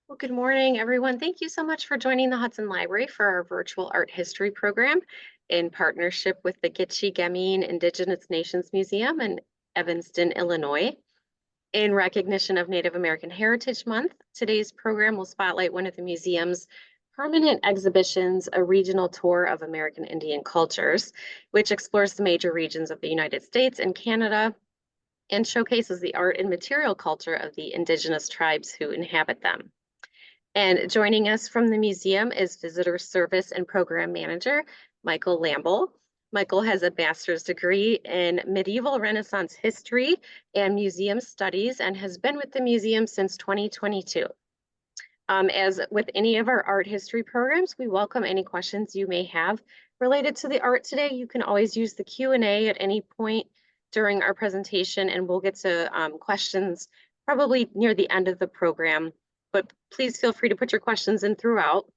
Well, good morning, everyone. Thank you so much for joining the Hudson Library for our virtual art history program in partnership with the Gichigamiin Indigenous Nations Museum in Evanston, Illinois. In recognition of Native American Heritage Month, today's program will spotlight one of the museum's permanent exhibitions, a regional tour of American Indian cultures, which explores the major regions of the United States and Canada and showcases the art and material culture of the indigenous tribes who inhabit them. And joining us from the museum is Visitor Service and Program Manager Michael Lamble. Michael has a master's degree in medieval Renaissance history and museum studies and has been with the museum since 2022. As with any of our art history programs, we welcome any questions you may have related to the art today. You can always use the Q&A at any point during our presentation, and we'll get to questions probably near the end of the program. But please feel free to put your questions in throughout.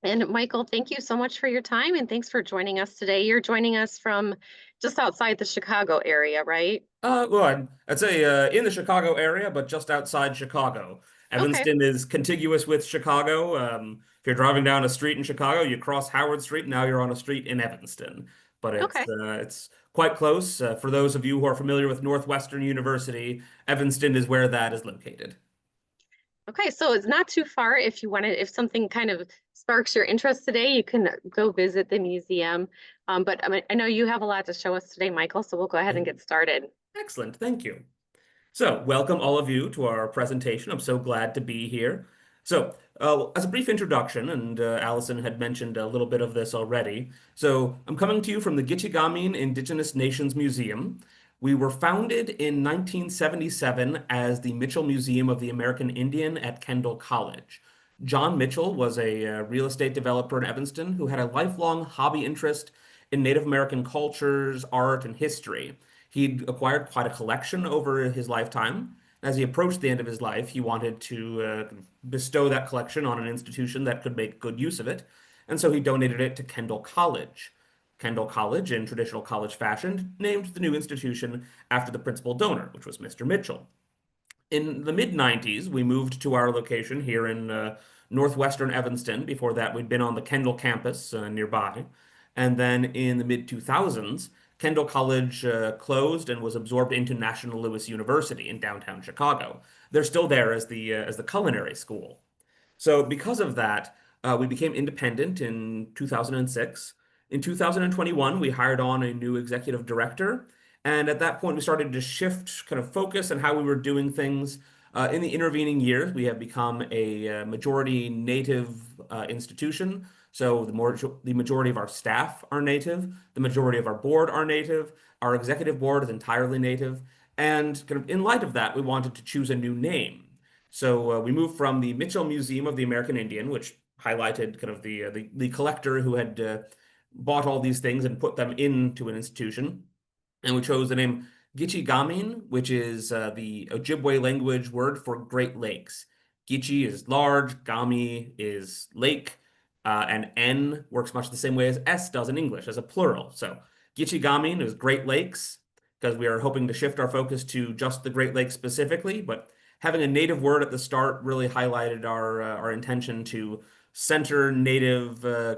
And Michael, thank you so much for your time and thanks for joining us today. You're joining us from just outside the Chicago area, right? Well, I'd say in the Chicago area, but just outside Chicago. Okay, Evanston is contiguous with Chicago. If you're driving down a street in Chicago, you cross Howard Street, now you're on a street in Evanston. But okay. it's quite close. For those of you who are familiar with Northwestern University, Evanston is where that is located. Okay, so it's not too far if you want to, if something kind of sparks your interest today, you can go visit the museum. But I know you have a lot to show us today, Michael, so we'll go ahead and get started. Excellent, thank you. So, welcome all of you to our presentation. I'm so glad to be here. So, as a brief introduction, and Allison had mentioned a little bit of this already. So, I'm coming to you from the Gichigamiin Indigenous Nations Museum. We were founded in 1977 as the Mitchell Museum of the American Indian at Kendall College. John Mitchell was a real estate developer in Evanston who had a lifelong hobby interest in Native American cultures, art, and history. He'd acquired quite a collection over his lifetime. As he approached the end of his life, he wanted to bestow that collection on an institution that could make good use of it, and so he donated it to Kendall College. Kendall College, in traditional college fashion, named the new institution after the principal donor, which was Mr. Mitchell. In the mid 90s, we moved to our location here in northwestern Evanston. Before that, we'd been on the Kendall campus nearby. And then in the mid 2000s, Kendall College closed and was absorbed into National Louis University in downtown Chicago. They're still there as the culinary school. So because of that, we became independent in 2006. In 2021, we hired on a new executive director. And at that point, we started to shift kind of focus on how we were doing things. In the intervening years, we have become a majority native institution. So the majority of our staff are native, the majority of our board are native, our executive board is entirely native. And kind of in light of that, we wanted to choose a new name. So we moved from the Mitchell Museum of the American Indian, which highlighted kind of the collector who had bought all these things and put them into an institution, and we chose the name Gichigamiin, which is the Ojibwe language word for Great Lakes. Gichi is large, Gami is lake, and N works much the same way as S does in English, as a plural. So Gichigamiin is Great Lakes, because we are hoping to shift our focus to just the Great Lakes specifically, but having a native word at the start really highlighted our intention to center kind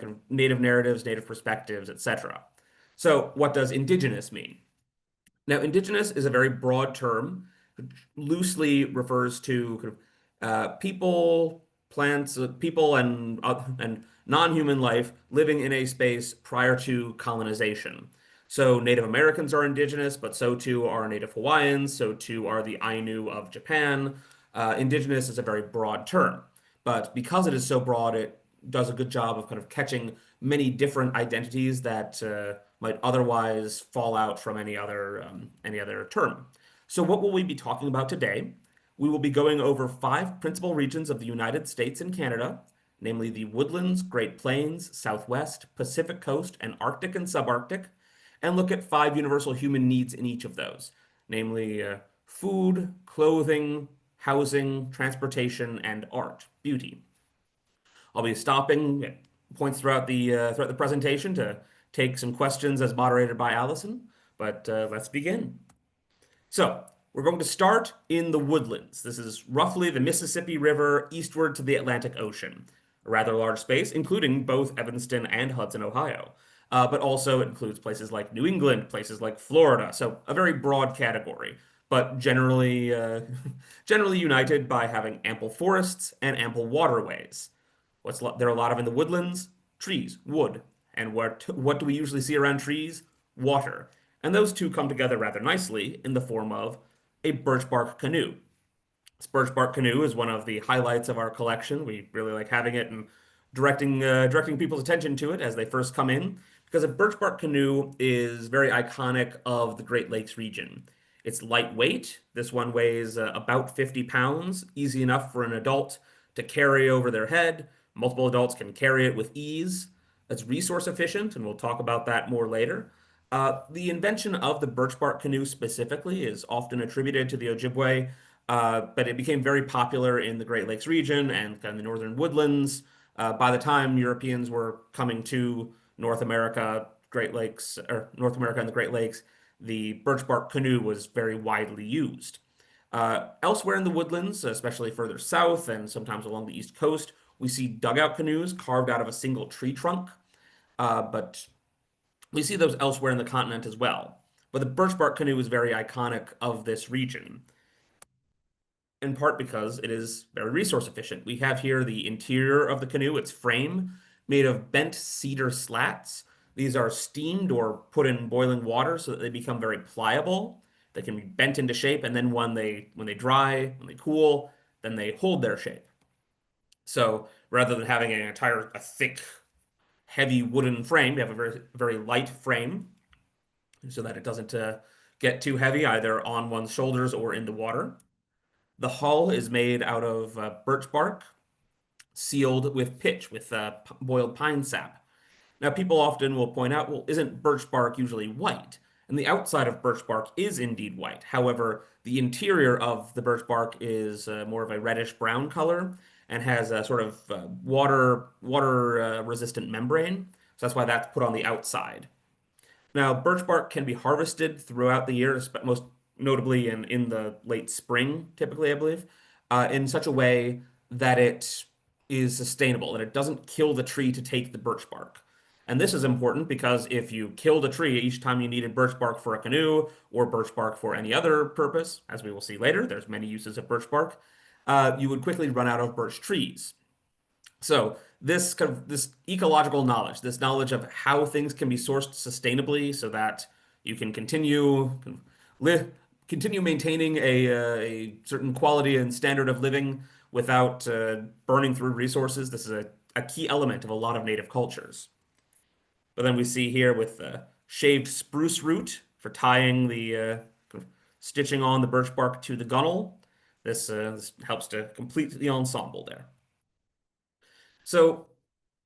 of native narratives, native perspectives, etc. So what does indigenous mean? Now, indigenous is a very broad term, which loosely refers to kind of people, plants, people, and non-human life living in a space prior to colonization. So Native Americans are indigenous, but so too are Native Hawaiians, so too are the Ainu of Japan. Indigenous is a very broad term, but because it is so broad, it does a good job of kind of catching many different identities that might otherwise fall out from any other term. So what will we be talking about today? We will be going over 5 principal regions of the United States and Canada, namely the Woodlands, Great Plains, Southwest, Pacific Coast, and Arctic and Subarctic, and look at 5 universal human needs in each of those, namely food, clothing, housing, transportation, and art, beauty. I'll be stopping at points throughout the presentation to take some questions as moderated by Allison, but let's begin. So, We're going to start in the woodlands. This is roughly the Mississippi River eastward to the Atlantic Ocean, a rather large space, including both Evanston and Hudson, Ohio. But also it includes places like New England, places like Florida, so a very broad category, but generally united by having ample forests and ample waterways. There are a lot of in the woodlands? Trees, wood. And what do we usually see around trees? Water. And those two come together rather nicely in the form of a birch bark canoe. This birch bark canoe is one of the highlights of our collection. We really like having it and directing people's attention to it as they first come in, because a birch bark canoe is very iconic of the Great Lakes region. It's lightweight. This one weighs about 50 pounds, easy enough for an adult to carry over their head. Multiple adults can carry it with ease. It's resource efficient, and we'll talk about that more later. The invention of the birch bark canoe specifically is often attributed to the Ojibwe, but it became very popular in the Great Lakes region and kind of the northern woodlands. By the time Europeans were coming to North America, Great Lakes, or North America and the Great Lakes, the birch bark canoe was very widely used. Elsewhere in the woodlands, especially further south and sometimes along the East Coast, we see dugout canoes carved out of a single tree trunk, but we see those elsewhere in the continent as well. But the birch bark canoe is very iconic of this region, in part because it is very resource efficient. We have here the interior of the canoe, its frame, made of bent cedar slats. These are steamed or put in boiling water so that they become very pliable. They can be bent into shape, and then when they dry, when they cool, then they hold their shape. So rather than having a thick, heavy wooden frame, you have a very light frame so that it doesn't get too heavy either on one's shoulders or in the water. The hull is made out of birch bark, sealed with pitch, with boiled pine sap. Now, people often will point out, well, isn't birch bark usually white? And the outside of birch bark is indeed white. However, the interior of the birch bark is more of a reddish brown color and has a sort of water resistant membrane. So that's why that's put on the outside. Now, birch bark can be harvested throughout the year, most notably in the late spring, typically, I believe, in such a way that it is sustainable, that it doesn't kill the tree to take the birch bark. And this is important because if you killed a tree each time you needed birch bark for a canoe or birch bark for any other purpose, as we will see later, there's many uses of birch bark, you would quickly run out of birch trees. So this ecological knowledge, this knowledge of how things can be sourced sustainably so that you can continue maintaining a certain quality and standard of living without burning through resources. This is a key element of a lot of native cultures. But then we see here with the shaved spruce root for tying stitching on the birch bark to the gunnel. This helps to complete the ensemble there. So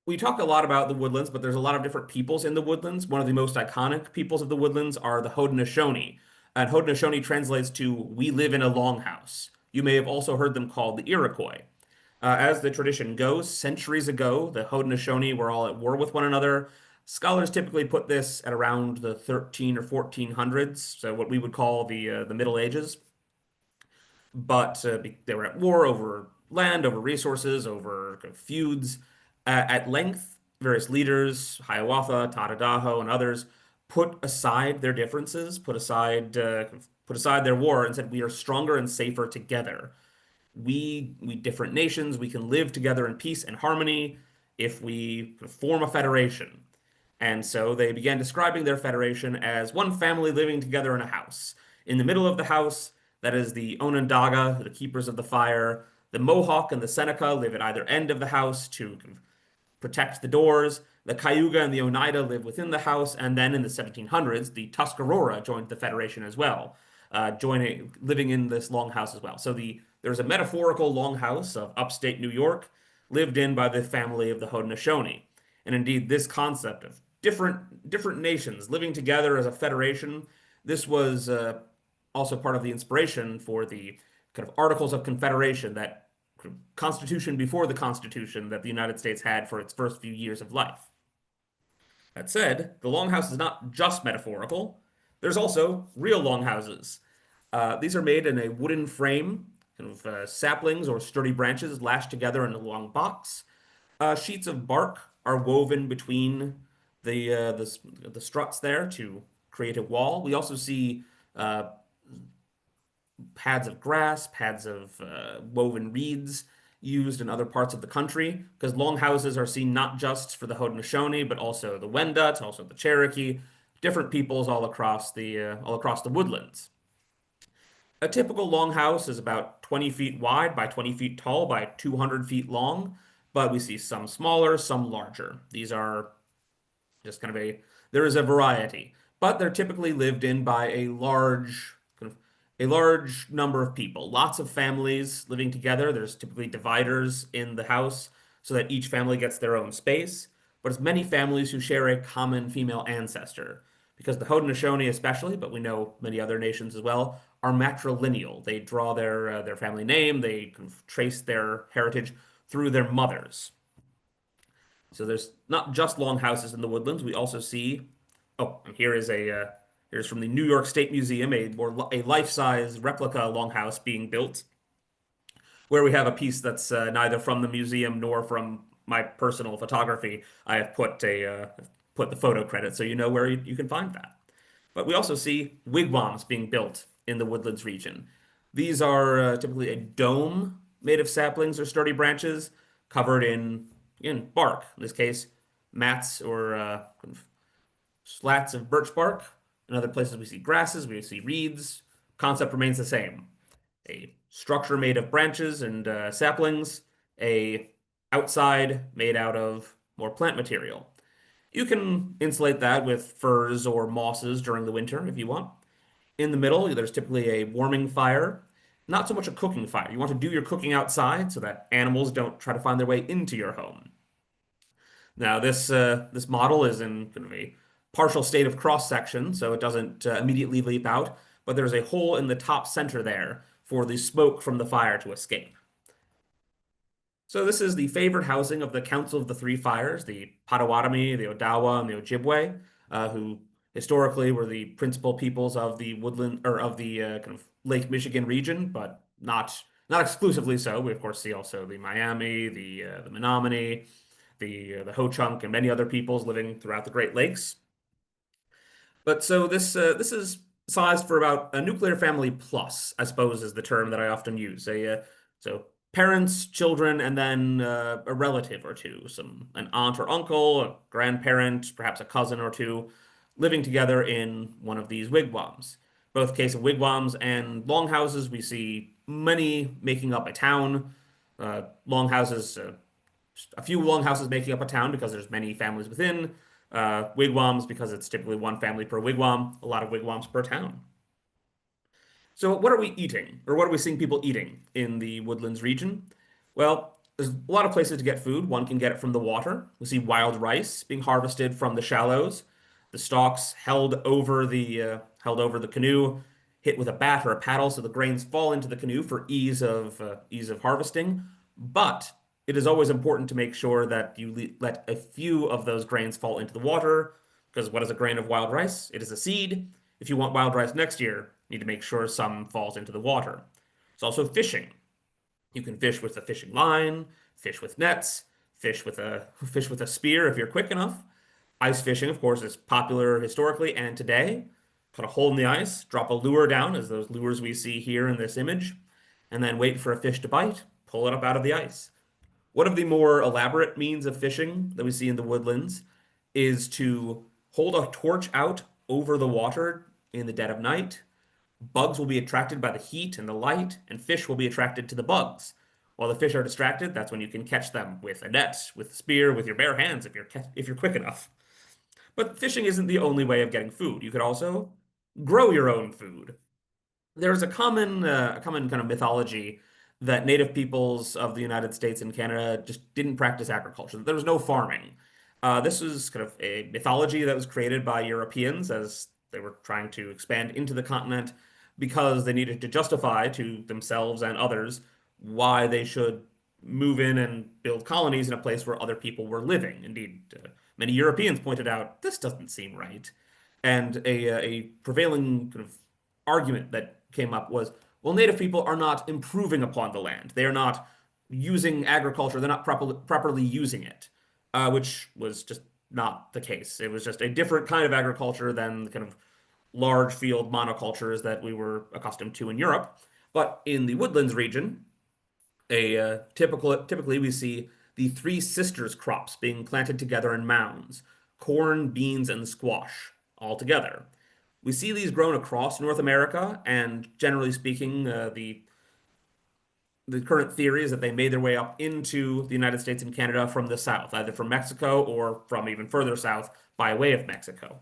we talk a lot about the woodlands, but there's a lot of different peoples in the woodlands. One of the most iconic peoples of the woodlands are the Haudenosaunee. And Haudenosaunee translates to "we live in a longhouse." You may have also heard them called the Iroquois. As the tradition goes, centuries ago, the Haudenosaunee were all at war with one another. Scholars typically put this at around the 13 or 1400s, so what we would call the Middle Ages. But they were at war over land, over resources, over kind of feuds. At length, various leaders, Hiawatha, Tadadaho, and others, put aside their differences, put aside their war, and said, "We are stronger and safer together. We different nations, we can live together in peace and harmony if we form a federation." And so they began describing their federation as one family living together in a house. In the middle of the house, that is the Onondaga, the keepers of the fire. The Mohawk and the Seneca live at either end of the house to protect the doors. The Cayuga and the Oneida live within the house. And then in the 1700s, the Tuscarora joined the Federation as well, living in this longhouse as well. So there's a metaphorical longhouse of upstate New York lived in by the family of the Haudenosaunee. And indeed, this concept of different nations living together as a federation, this was also part of the inspiration for the kind of Articles of Confederation, that constitution before the Constitution that the United States had for its first few years of life. That said, the longhouse is not just metaphorical. There's also real longhouses. These are made in a wooden frame, kind of saplings or sturdy branches lashed together in a long box. Sheets of bark are woven between the struts there to create a wall. We also see uh, pads of grass, pads of woven reeds used in other parts of the country, because longhouses are seen not just for the Haudenosaunee, but also the Wendat, also the Cherokee, different peoples all across the woodlands. A typical longhouse is about 20 feet wide by 20 feet tall by 200 feet long, but we see some smaller, some larger. These are just kind of there is a variety, but they're typically lived in by a large number of people, lots of families living together. There's typically dividers in the house so that each family gets their own space, but it's many families who share a common female ancestor. Because the Haudenosaunee especially, but we know many other nations as well, are matrilineal. They draw their family name, they kind of trace their heritage through their mothers. So there's not just longhouses in the woodlands. We also see, oh, and here's from the New York State Museum, a life-size replica longhouse being built, where we have a piece that's neither from the museum nor from my personal photography. I have put the photo credit so you know where you can find that. But we also see wigwams being built in the woodlands region. These are typically a dome made of saplings or sturdy branches covered in bark. In this case, mats or slats of birch bark. In other places, we see grasses, we see reeds. Concept remains the same. A structure made of branches and saplings, a outside made out of more plant material. You can insulate that with furs or mosses during the winter if you want. In the middle, there's typically a warming fire, not so much a cooking fire. You want to do your cooking outside so that animals don't try to find their way into your home. Now, this model is in kind of a partial state of cross section, so it doesn't immediately leap out, but there's a hole in the top center there for the smoke from the fire to escape. So this is the favored housing of the Council of the Three Fires, the Potawatomi, the Odawa, and the Ojibwe, who historically were the principal peoples of the woodland or of the kind of Lake Michigan region, but not exclusively so. We of course see also the Miami, the Menominee, the Ho-Chunk, and many other peoples living throughout the Great Lakes. But so this is sized for about a nuclear family plus, I suppose, is the term that I often use. So parents, children, and then a relative or two, an aunt or uncle, a grandparent, perhaps a cousin or two, living together in one of these wigwams. Both case of wigwams and longhouses, we see many making up a town. Longhouses, a few longhouses making up a town because there's many families within. Wigwams because it's typically one family per wigwam, a lot of wigwams per town. So what are we eating, or what are we seeing people eating in the woodlands region? Well, there's a lot of places to get food. One can get it from the water. We see wild rice being harvested from the shallows, the stalks held over the canoe, hit with a bat or a paddle, so the grains fall into the canoe for ease of harvesting. But it is always important to make sure that you let a few of those grains fall into the water, because what is a grain of wild rice? It is a seed. If you want wild rice next year, you need to make sure some falls into the water. It's also fishing. You can fish with a fishing line, fish with nets, fish with a spear if you're quick enough. Ice fishing, of course, is popular historically and today. Cut a hole in the ice, drop a lure down, as those lures we see here in this image, and then wait for a fish to bite, pull it up out of the ice. One of the more elaborate means of fishing that we see in the woodlands is to hold a torch out over the water in the dead of night. Bugs will be attracted by the heat and the light, and fish will be attracted to the bugs. While the fish are distracted, that's when you can catch them with a net, with a spear, with your bare hands if you're quick enough. But fishing isn't the only way of getting food. You could also grow your own food. There's a common kind of mythology that native peoples of the United States and Canada just didn't practice agriculture. There was no farming. This was kind of a mythology that was created by Europeans as they were trying to expand into the continent because they needed to justify to themselves and others why they should move in and build colonies in a place where other people were living. Indeed, many Europeans pointed out this doesn't seem right. And a prevailing kind of argument that came up was, well, Native people are not improving upon the land. They are not using agriculture. They're not properly using it, which was just not the case. It was just a different kind of agriculture than the kind of large field monocultures that we were accustomed to in Europe. But in the woodlands region, typically we see the three sisters crops being planted together in mounds: corn, beans, and squash all together. We see these grown across North America, and generally speaking, the current theory is that they made their way up into the United States and Canada from the south, either from Mexico or from even further south by way of Mexico.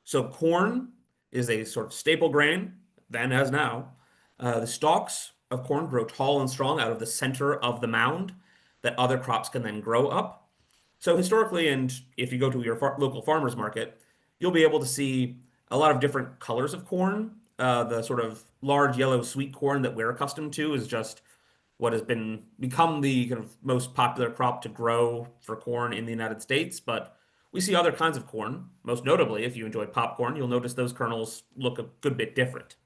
So corn is a sort of staple grain, then as now. The stalks of corn grow tall and strong out of the center of the mound that other crops can then grow up. So historically, and if you go to your local farmer's market, you'll be able to see a lot of different colors of corn. The sort of large yellow sweet corn that we're accustomed to is just what has become the kind of most popular crop to grow for corn in the United States. But we see other kinds of corn. Most notably, if you enjoy popcorn, you'll notice those kernels look a good bit different.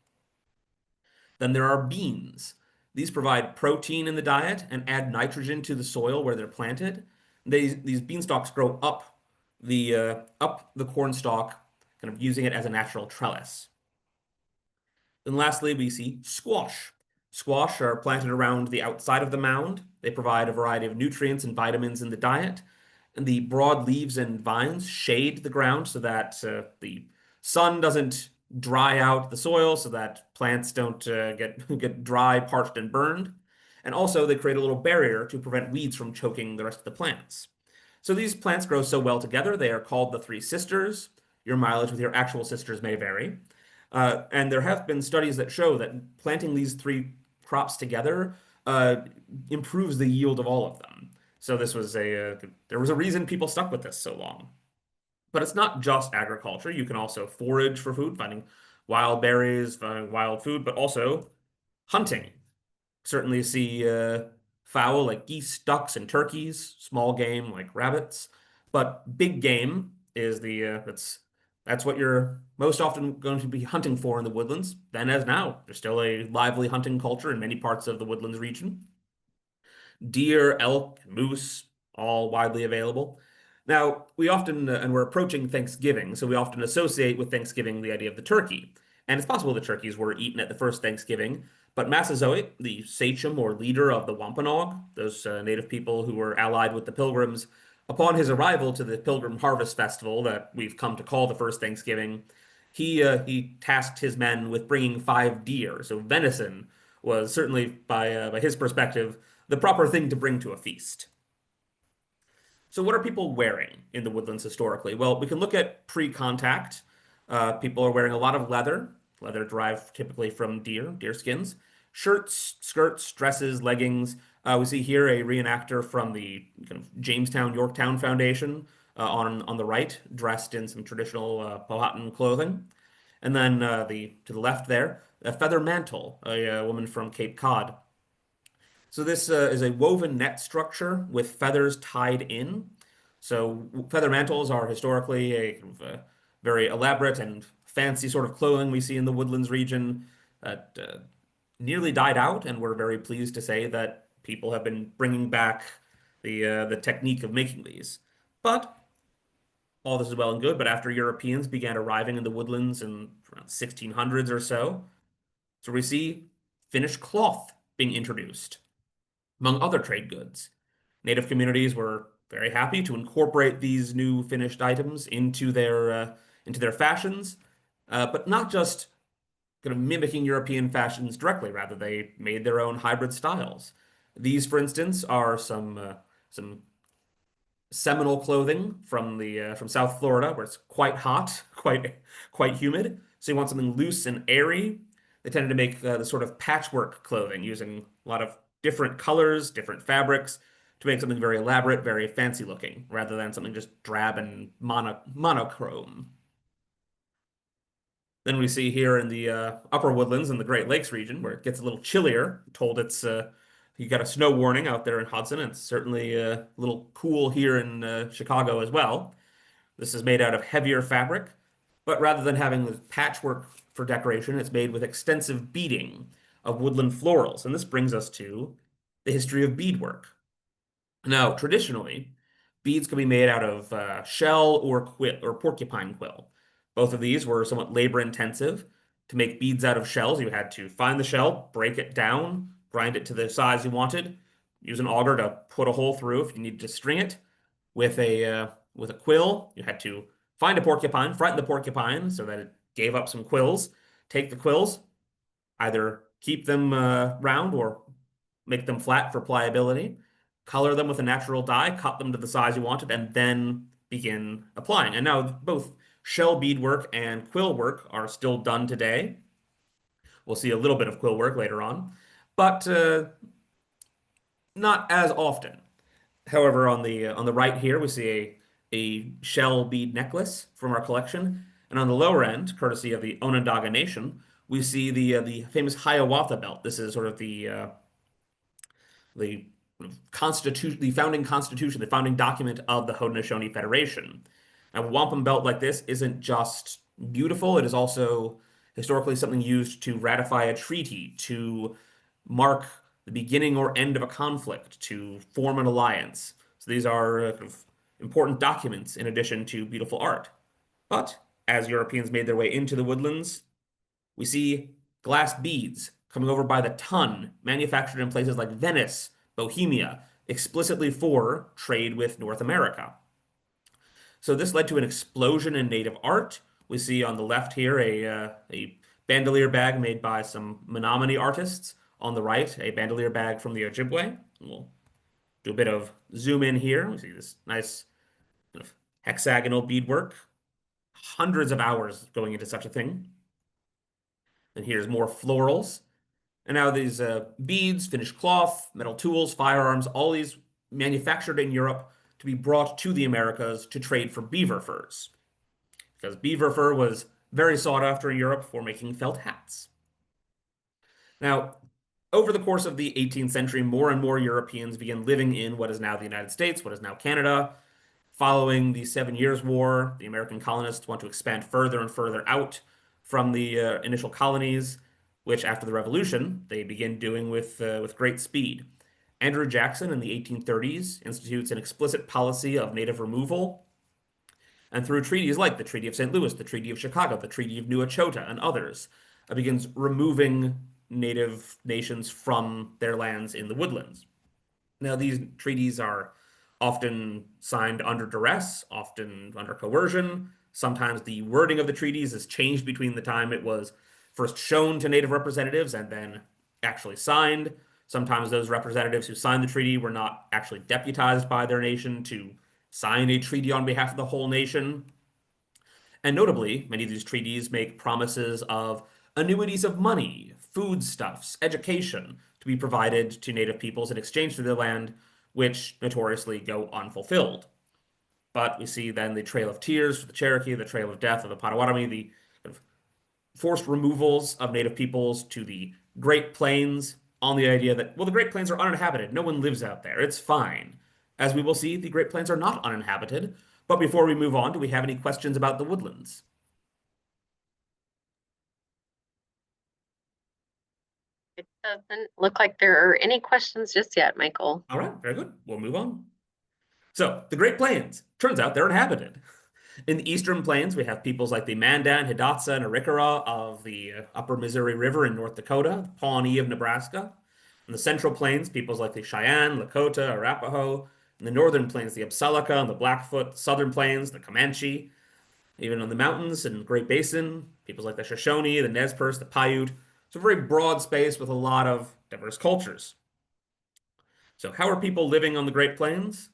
Then there are beans. These provide protein in the diet and add nitrogen to the soil where they're planted. These bean stalks grow up the corn stalk, kind of using it as a natural trellis. Then lastly, we see squash. Squash are planted around the outside of the mound. They provide a variety of nutrients and vitamins in the diet. And the broad leaves and vines shade the ground so that the sun doesn't dry out the soil, so that plants don't get dry, parched, and burned. And also, they create a little barrier to prevent weeds from choking the rest of the plants. So these plants grow so well together, they are called the three sisters. Your mileage with your actual sisters may vary. And there have been studies that show that planting these three crops together improves the yield of all of them. So there was a reason people stuck with this so long. But it's not just agriculture. You can also forage for food, finding wild berries, finding wild food, but also hunting. Certainly see fowl like geese, ducks, and turkeys, small game like rabbits. But big game is that's what you're most often going to be hunting for in the woodlands, then as now. There's still a lively hunting culture in many parts of the woodlands region. Deer, elk, moose, all widely available. Now, we often, and we're approaching Thanksgiving, so we often associate with Thanksgiving the idea of the turkey. And it's possible the turkeys were eaten at the first Thanksgiving, but Massasoit, the sachem or leader of the Wampanoag, those native people who were allied with the Pilgrims, upon his arrival to the Pilgrim Harvest Festival that we've come to call the first Thanksgiving, he tasked his men with bringing 5 deer. So venison was certainly, by his perspective, the proper thing to bring to a feast. So what are people wearing in the woodlands historically? Well, we can look at pre-contact. People are wearing a lot of leather derived typically from deer skins, shirts, skirts, dresses, leggings. We see here a reenactor from the kind of Jamestown Yorktown Foundation on the right, dressed in some traditional Powhatan clothing. And then to the left there, a feather mantle, a woman from Cape Cod. So this is a woven net structure with feathers tied in. So feather mantles are historically a very elaborate and fancy sort of clothing we see in the woodlands region that nearly died out, and we're very pleased to say that people have been bringing back the technique of making these. But all this is well and good, but after Europeans began arriving in the woodlands in around 1600s or so we see finished cloth being introduced among other trade goods. Native communities were very happy to incorporate these new finished items into their fashions, but not just kind of mimicking European fashions directly. Rather, they made their own hybrid styles. These, for instance, are some Seminole clothing from South Florida, where it's quite hot, quite humid. So you want something loose and airy. They tended to make the sort of patchwork clothing using a lot of different colors, different fabrics to make something very elaborate, very fancy looking, rather than something just drab and monochrome. Then we see here in the upper woodlands in the Great Lakes region, where it gets a little chillier. Told you got a snow warning out there in Hudson, and it's certainly a little cool here in Chicago as well. This is made out of heavier fabric, but rather than having the patchwork for decoration. It's made with extensive beading of woodland florals. And this brings us to the history of beadwork. Now, traditionally, beads could be made out of shell or quill or porcupine quill. Both of these were somewhat labor intensive. To make beads out of shells, you had to find the shell, break it down, grind it to the size you wanted, use an auger to put a hole through if you needed to string it. With a quill, you had to find a porcupine, frighten the porcupine so that it gave up some quills, take the quills, either keep them round or make them flat for pliability, color them with a natural dye, cut them to the size you wanted, and then begin applying. And now both shell beadwork and quill work are still done today. We'll see a little bit of quill work later on, but not as often. However, on the right here, we see a shell bead necklace from our collection, and on the lower end, courtesy of the Onondaga Nation, we see the famous Hiawatha belt. This is sort of the constitution, the founding constitution, the founding document of the Haudenosaunee Federation. Now, a wampum belt like this isn't just beautiful; it is also historically something used to ratify a treaty, to mark the beginning or end of a conflict, to form an alliance. So these are kind of important documents in addition to beautiful art. But as Europeans made their way into the woodlands, we see glass beads coming over by the ton, manufactured in places like Venice, Bohemia, explicitly for trade with North America. So this led to an explosion in native art. We see on the left here a bandolier bag made by some Menominee artists. On the right, a bandolier bag from the Ojibwe. We'll do a bit of zoom in here. We see this nice kind of hexagonal beadwork. Hundreds of hours going into such a thing. And here's more florals. And now these beads, finished cloth, metal tools, firearms, all these manufactured in Europe to be brought to the Americas to trade for beaver furs. Because beaver fur was very sought after in Europe for making felt hats. Now, over the course of the 18th century, more and more Europeans began living in what is now the United States, what is now Canada. Following the 7 Years' War, the American colonists want to expand further and further out from the initial colonies, which after the Revolution, they begin doing with great speed. Andrew Jackson in the 1830s institutes an explicit policy of native removal, and through treaties like the Treaty of St. Louis, the Treaty of Chicago, the Treaty of New Echota, and others, begins removing native nations from their lands in the woodlands. Now, these treaties are often signed under duress, often under coercion. Sometimes the wording of the treaties is changed between the time it was first shown to native representatives and then actually signed. Sometimes those representatives who signed the treaty were not actually deputized by their nation to sign a treaty on behalf of the whole nation. And notably, many of these treaties make promises of annuities of money, foodstuffs, education to be provided to native peoples in exchange for their land, which notoriously go unfulfilled. But we see then the Trail of Tears for the Cherokee, the Trail of Death of the Potawatomi, the kind of forced removals of native peoples to the Great Plains on the idea that, well, the Great Plains are uninhabited. No one lives out there. It's fine. As we will see, the Great Plains are not uninhabited. But before we move on, do we have any questions about the woodlands? It doesn't look like there are any questions just yet, Michael. All right, very good. We'll move on. So, the Great Plains. Turns out they're inhabited. In the Eastern Plains, we have peoples like the Mandan, Hidatsa, and Arikara of the Upper Missouri River in North Dakota, the Pawnee of Nebraska. In the Central Plains, peoples like the Cheyenne, Lakota, Arapaho. In the Northern Plains, the Apsalica and the Blackfoot. Southern Plains, the Comanche. Even on the mountains and Great Basin, peoples like the Shoshone, the Nez Perce, the Paiute. It's a very broad space with a lot of diverse cultures. So how are people living on the Great Plains?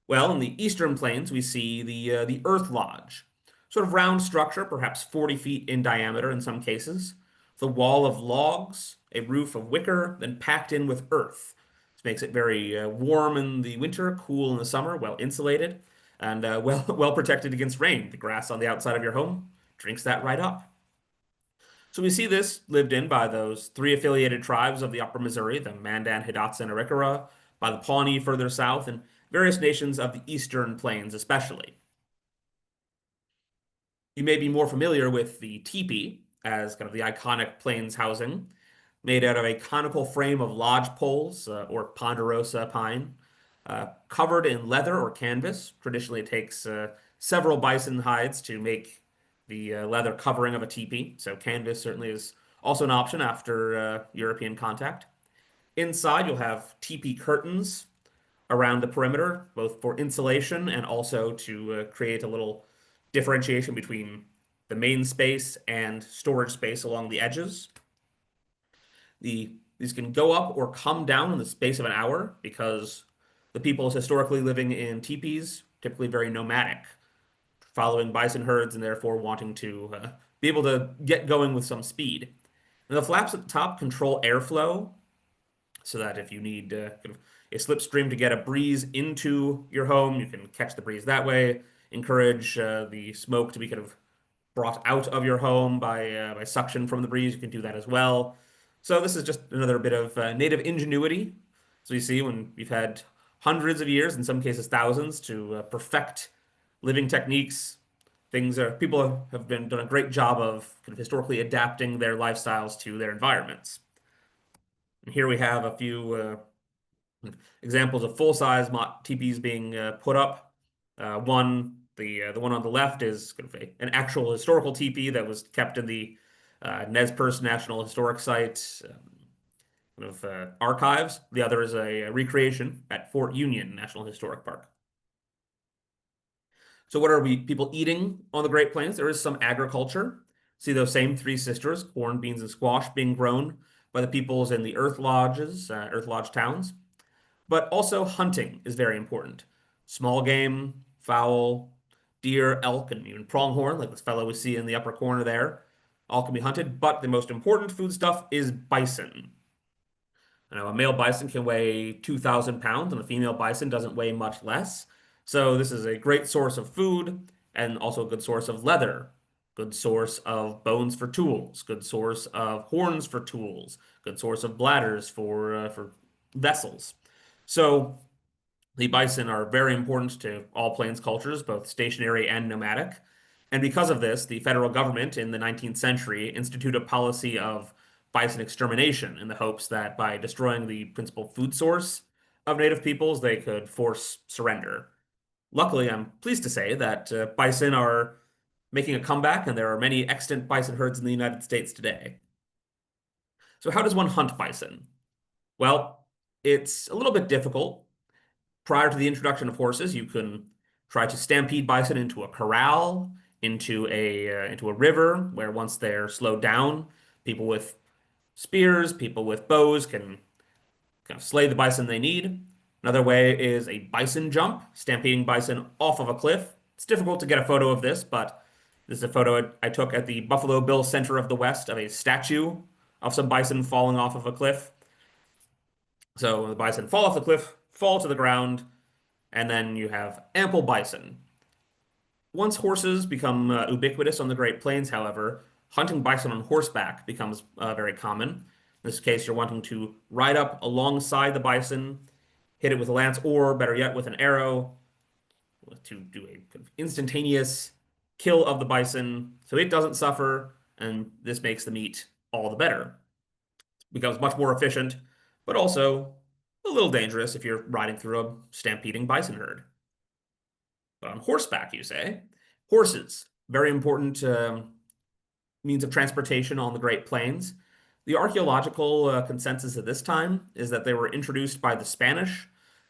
Well, in the Eastern Plains, we see the Earth Lodge, sort of round structure, perhaps 40 feet in diameter in some cases. The wall of logs, a roof of wicker, then packed in with earth. This makes it very warm in the winter, cool in the summer, well insulated, and well protected against rain. The grass on the outside of your home drinks that right up. So we see this lived in by those three affiliated tribes of the Upper Missouri, the Mandan, Hidatsa, and Arikara, by the Pawnee further south, and various nations of the Eastern Plains especially. You may be more familiar with the teepee. as kind of the iconic plains housing, made out of a conical frame of lodge poles or ponderosa pine, covered in leather or canvas. Traditionally, it takes several bison hides to make the leather covering of a teepee, so canvas certainly is also an option after European contact. Inside, you'll have teepee curtains around the perimeter, both for insulation and also to create a little differentiation between the main space and storage space along the edges. These can go up or come down in the space of an hour because the peoples historically living in teepees, typically very nomadic, following bison herds and therefore wanting to be able to get going with some speed. And the flaps at the top control airflow so that if you need kind of a slipstream to get a breeze into your home, you can catch the breeze that way. Encourage the smoke to be kind of brought out of your home by suction from the breeze. You can do that as well. So this is just another bit of native ingenuity. So you see, when we've had hundreds of years, in some cases thousands, to perfect living techniques, things are people have been done a great job of kind of historically adapting their lifestyles to their environments. And here we have a few examples of full-size teepees being put up. The one on the left is kind of an actual historical teepee that was kept in the Nez Perce National Historic Site kind of archives. The other is a recreation at Fort Union National Historic Park. So what are people eating on the Great Plains? There is some agriculture. See those same three sisters, corn, beans, and squash being grown by the peoples in the Earth Lodges, Earth Lodge towns. But also hunting is very important. Small game, fowl, deer, elk, and even pronghorn, like this fellow we see in the upper corner there, all can be hunted. But the most important food stuff is bison. Now, a male bison can weigh 2,000 pounds, and a female bison doesn't weigh much less. So this is a great source of food and also a good source of leather, good source of bones for tools, good source of horns for tools, good source of bladders for vessels. So the bison are very important to all plains cultures, both stationary and nomadic. And because of this, the federal government in the 19th century instituted a policy of bison extermination in the hopes that by destroying the principal food source of native peoples, they could force surrender. Luckily, I'm pleased to say that bison are making a comeback, and there are many extant bison herds in the United States today. So how does one hunt bison? Well, it's a little bit difficult. Prior to the introduction of horses, you can try to stampede bison into a corral, into a river, where once they're slowed down, people with spears, people with bows can kind of slay the bison they need. Another way is a bison jump, stampeding bison off of a cliff. It's difficult to get a photo of this, but this is a photo I took at the Buffalo Bill Center of the West of a statue of some bison falling off of a cliff. So the bison fall off the cliff, fall to the ground, and then you have ample bison. Once horses become ubiquitous on the Great Plains, however, hunting bison on horseback becomes very common. In this case, you're wanting to ride up alongside the bison, hit it with a lance, or better yet, with an arrow to do a kind of instantaneous kill of the bison so it doesn't suffer, and this makes the meat all the better. It becomes much more efficient, but also a little dangerous if you're riding through a stampeding bison herd. But on horseback, you say? Horses, very important means of transportation on the Great Plains. The archaeological consensus at this time is that they were introduced by the Spanish,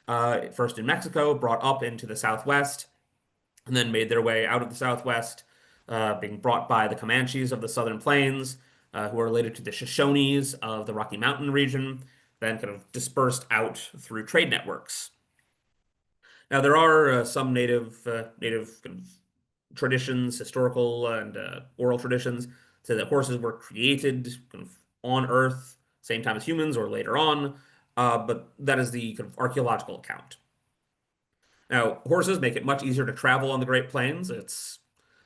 first in Mexico, brought up into the Southwest, and then made their way out of the Southwest, being brought by the Comanches of the Southern Plains, who are related to the Shoshones of the Rocky Mountain region, then kind of dispersed out through trade networks. Now, there are some native kind of traditions, historical and oral traditions, say that horses were created kind of on Earth, same time as humans or later on, but that is the kind of archaeological account. Now, horses make it much easier to travel on the Great Plains. It's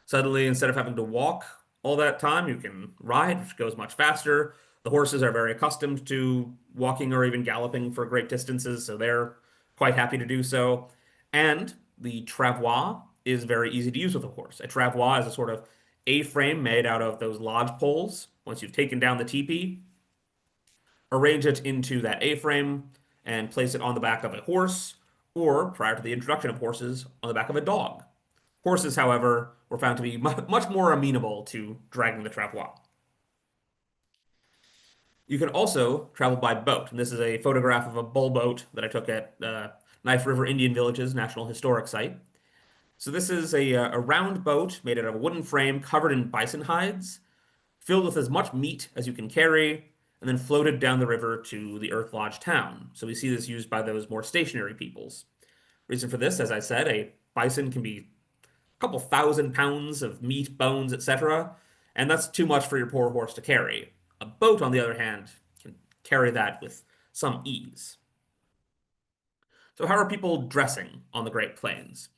suddenly, instead of having to walk all that time, you can ride, which goes much faster. The horses are very accustomed to walking or even galloping for great distances, so they're quite happy to do so. And the travois is very easy to use with a horse. A travois is a sort of A-frame made out of those lodge poles. Once you've taken down the teepee, arrange it into that A-frame and place it on the back of a horse, or prior to the introduction of horses, on the back of a dog. Horses, however, were found to be much more amenable to dragging the travois. You can also travel by boat, and this is a photograph of a bull boat that I took at Knife River Indian Village's National Historic Site. So this is a round boat made out of a wooden frame covered in bison hides, filled with as much meat as you can carry, and then floated down the river to the Earth Lodge town. So we see this used by those more stationary peoples. Reason for this, as I said, a bison can be a couple thousand pounds of meat, bones, etc., and that's too much for your poor horse to carry. A boat, on the other hand, can carry that with some ease. So how are people dressing on the Great Plains?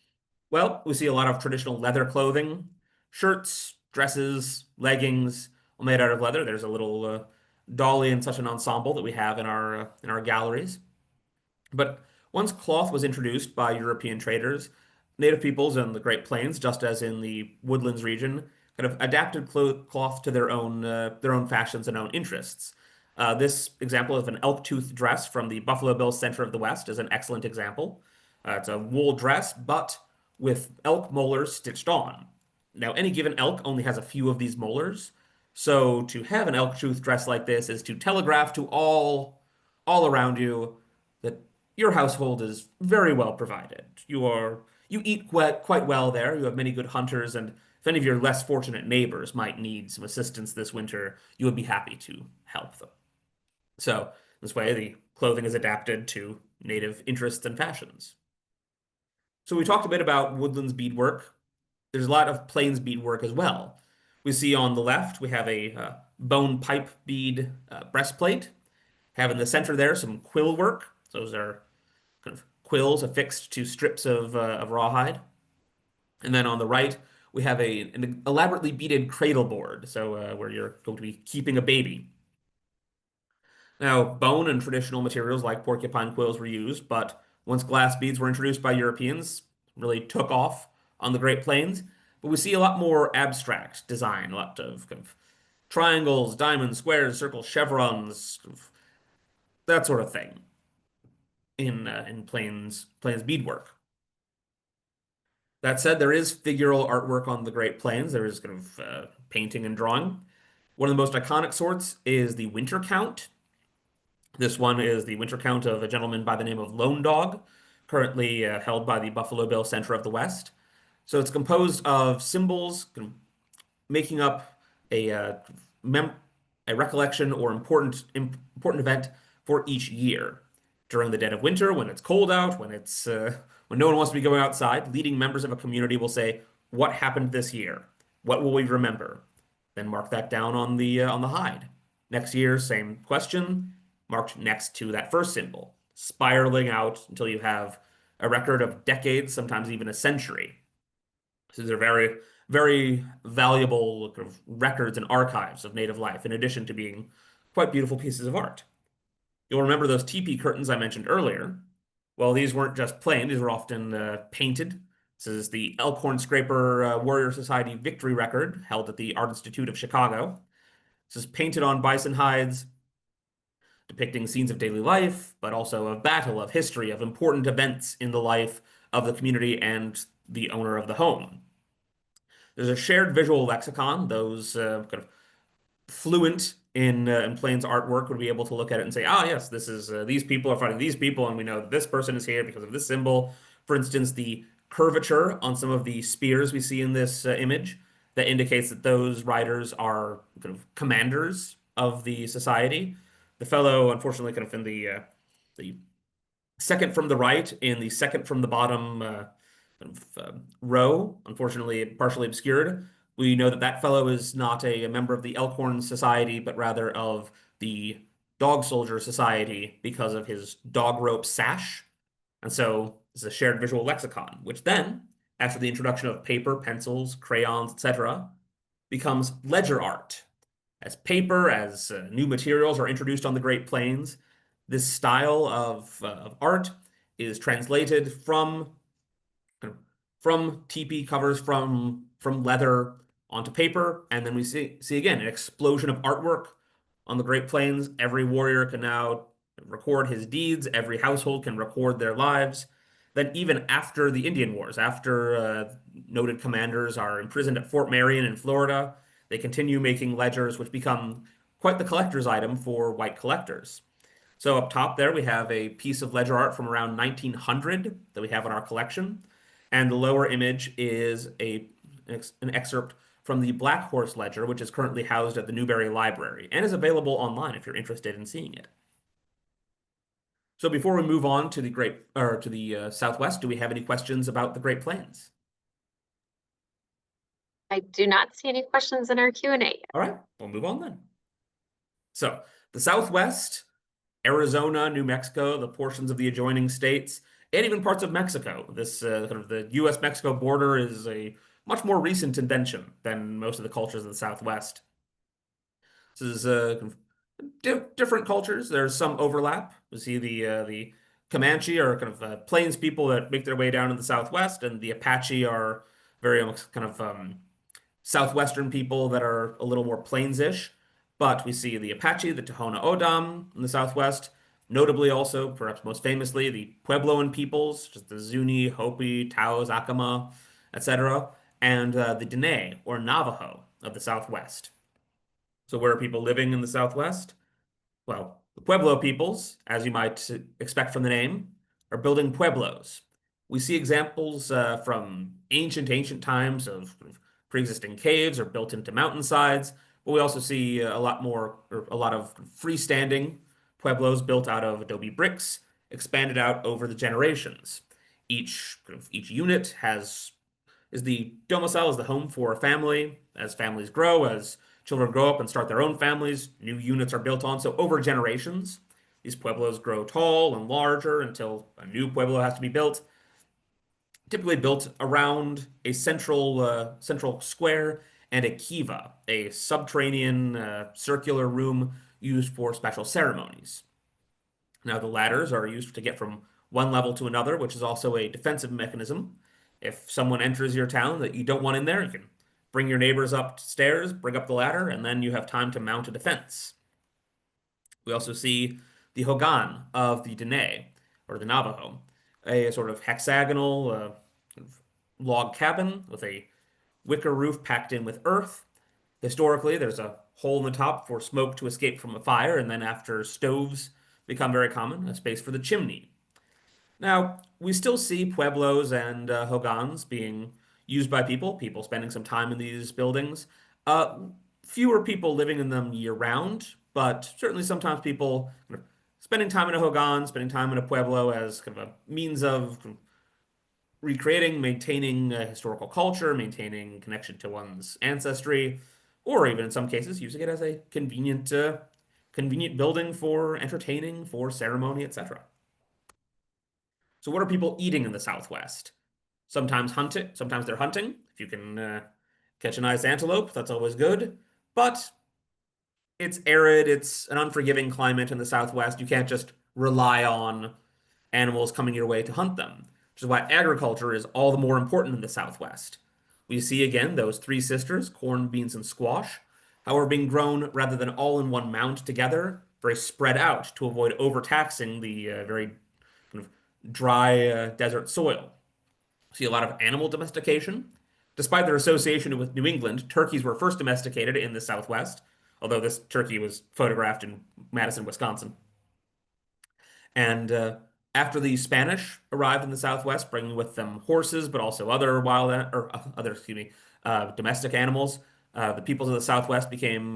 Well, we see a lot of traditional leather clothing, shirts, dresses, leggings, all made out of leather. There's a little dolly and such an ensemble that we have in our galleries. But once cloth was introduced by European traders, native peoples in the Great Plains, just as in the Woodlands region, kind of adapted cloth to their own fashions and own interests. This example of an elk tooth dress from the Buffalo Bill Center of the West is an excellent example. It's a wool dress, but with elk molars stitched on. Now, any given elk only has a few of these molars, so to have an elk tooth dress like this is to telegraph to all around you that your household is very well provided. You eat quite well there. You have many good hunters, and if any of your less fortunate neighbors might need some assistance this winter, you would be happy to help them. So this way, the clothing is adapted to native interests and fashions. So we talked a bit about woodlands beadwork. There's a lot of plains beadwork as well. We see on the left, we have a bone pipe bead breastplate. Have in the center there some quill work. So those are kind of quills affixed to strips of rawhide. And then on the right, we have an elaborately beaded cradle board, so where you're going to be keeping a baby. Now, bone and traditional materials like porcupine quills were used, but once glass beads were introduced by Europeans, really took off on the Great Plains. But we see a lot more abstract design, a lot of kind of triangles, diamonds, squares, circles, chevrons, that sort of thing in plains beadwork. That said, there is figural artwork on the Great Plains. There is kind of painting and drawing. One of the most iconic sorts is the winter count. This one is the winter count of a gentleman by the name of Lone Dog, currently held by the Buffalo Bill Center of the West. So it's composed of symbols making up a a recollection or important event for each year. During the dead of winter, when it's cold out, when no one wants to be going outside, leading members of a community will say, "What happened this year? What will we remember?" Then mark that down on the hide. Next year, same question, marked next to that first symbol, spiraling out until you have a record of decades, sometimes even a century. So these are very, very valuable kind of records and archives of native life, in addition to being quite beautiful pieces of art. You'll remember those teepee curtains I mentioned earlier. Well, these weren't just plain, these were often painted. This is the Elkhorn Scraper Warrior Society victory record held at the Art Institute of Chicago. This is painted on bison hides, depicting scenes of daily life, but also of battle, of history, of important events in the life of the community and the owner of the home. There's a shared visual lexicon. Those kind of fluent in Plains artwork would be able to look at it and say, ah, yes, this is these people are fighting these people, and we know that this person is here because of this symbol. For instance, the curvature on some of the spears we see in this image that indicates that those riders are kind of commanders of the society. The fellow, unfortunately, kind of in the second from the right, in the second from the bottom row, unfortunately partially obscured. We know that that fellow is not a member of the Elkhorn Society, but rather of the Dog Soldier Society because of his dog rope sash. And so it's a shared visual lexicon, which then, after the introduction of paper, pencils, crayons, etc., becomes ledger art. As paper, as new materials are introduced on the Great Plains, this style of art is translated from teepee covers, from leather onto paper, and then we see again an explosion of artwork on the Great Plains. Every warrior can now record his deeds, every household can record their lives. Then, even after the Indian Wars, after noted commanders are imprisoned at Fort Marion in Florida, they continue making ledgers, which become quite the collector's item for white collectors. So up top there, we have a piece of ledger art from around 1900 that we have in our collection. And the lower image is an excerpt from the Black Horse Ledger, which is currently housed at the Newberry Library and is available online if you're interested in seeing it. So before we move on to the Southwest, do we have any questions about the Great Plains? I do not see any questions in our Q&A. All right, we'll move on then. So the Southwest, Arizona, New Mexico, the portions of the adjoining states, and even parts of Mexico. This kind of the U.S.-Mexico border is a much more recent invention than most of the cultures of the Southwest. This is different cultures. There's some overlap. We see the Comanche are kind of plains people that make their way down in the Southwest, and the Apache are very kind of southwestern people that are a little more plains-ish. But we see the Apache, the Tohono O'odham in the Southwest, notably also, perhaps most famously, the Puebloan peoples, just the Zuni, Hopi, Taos, Acoma, etc., and the Diné, or Navajo, of the Southwest. So where are people living in the Southwest? Well, the Pueblo peoples, as you might expect from the name, are building pueblos. We see examples from ancient times of pre-existing caves or built into mountainsides, but we also see a lot of freestanding pueblos built out of adobe bricks, expanded out over the generations. Each unit is the domicile, is the home for a family. As families grow, as children grow up and start their own families, new units are built on. So over generations, these pueblos grow tall and larger until a new pueblo has to be built, typically built around a central square and a kiva, a subterranean circular room used for special ceremonies. Now, the ladders are used to get from one level to another, which is also a defensive mechanism. If someone enters your town that you don't want in there, you can bring your neighbors upstairs, bring up the ladder, and then you have time to mount a defense. We also see the Hogan of the Diné, or the Navajo, a sort of hexagonal log cabin with a wicker roof packed in with earth. Historically, there's a hole in the top for smoke to escape from a fire, and then after stoves become very common, a space for the chimney. Now, we still see pueblos and hogans being used by people spending some time in these buildings. Uh, Fewer people living in them year round, but certainly sometimes people spending time in a hogan, spending time in a pueblo as kind of a means of recreating, maintaining historical culture, maintaining connection to one's ancestry, or even in some cases using it as a convenient building for entertaining, for ceremony, etc. So what are people eating in the Southwest? Sometimes they're hunting. If you can catch a nice antelope, that's always good. But it's arid, it's an unforgiving climate in the Southwest. You can't just rely on animals coming your way to hunt them, which is why agriculture is all the more important in the Southwest. We see again those three sisters, corn, beans, and squash, however, being grown rather than all in one mound together, very spread out to avoid overtaxing the very kind of dry desert soil. See a lot of animal domestication. Despite their association with New England, turkeys were first domesticated in the Southwest, although this turkey was photographed in Madison, Wisconsin. And after the Spanish arrived in the Southwest, bringing with them horses, but also other domestic animals, the peoples of the Southwest became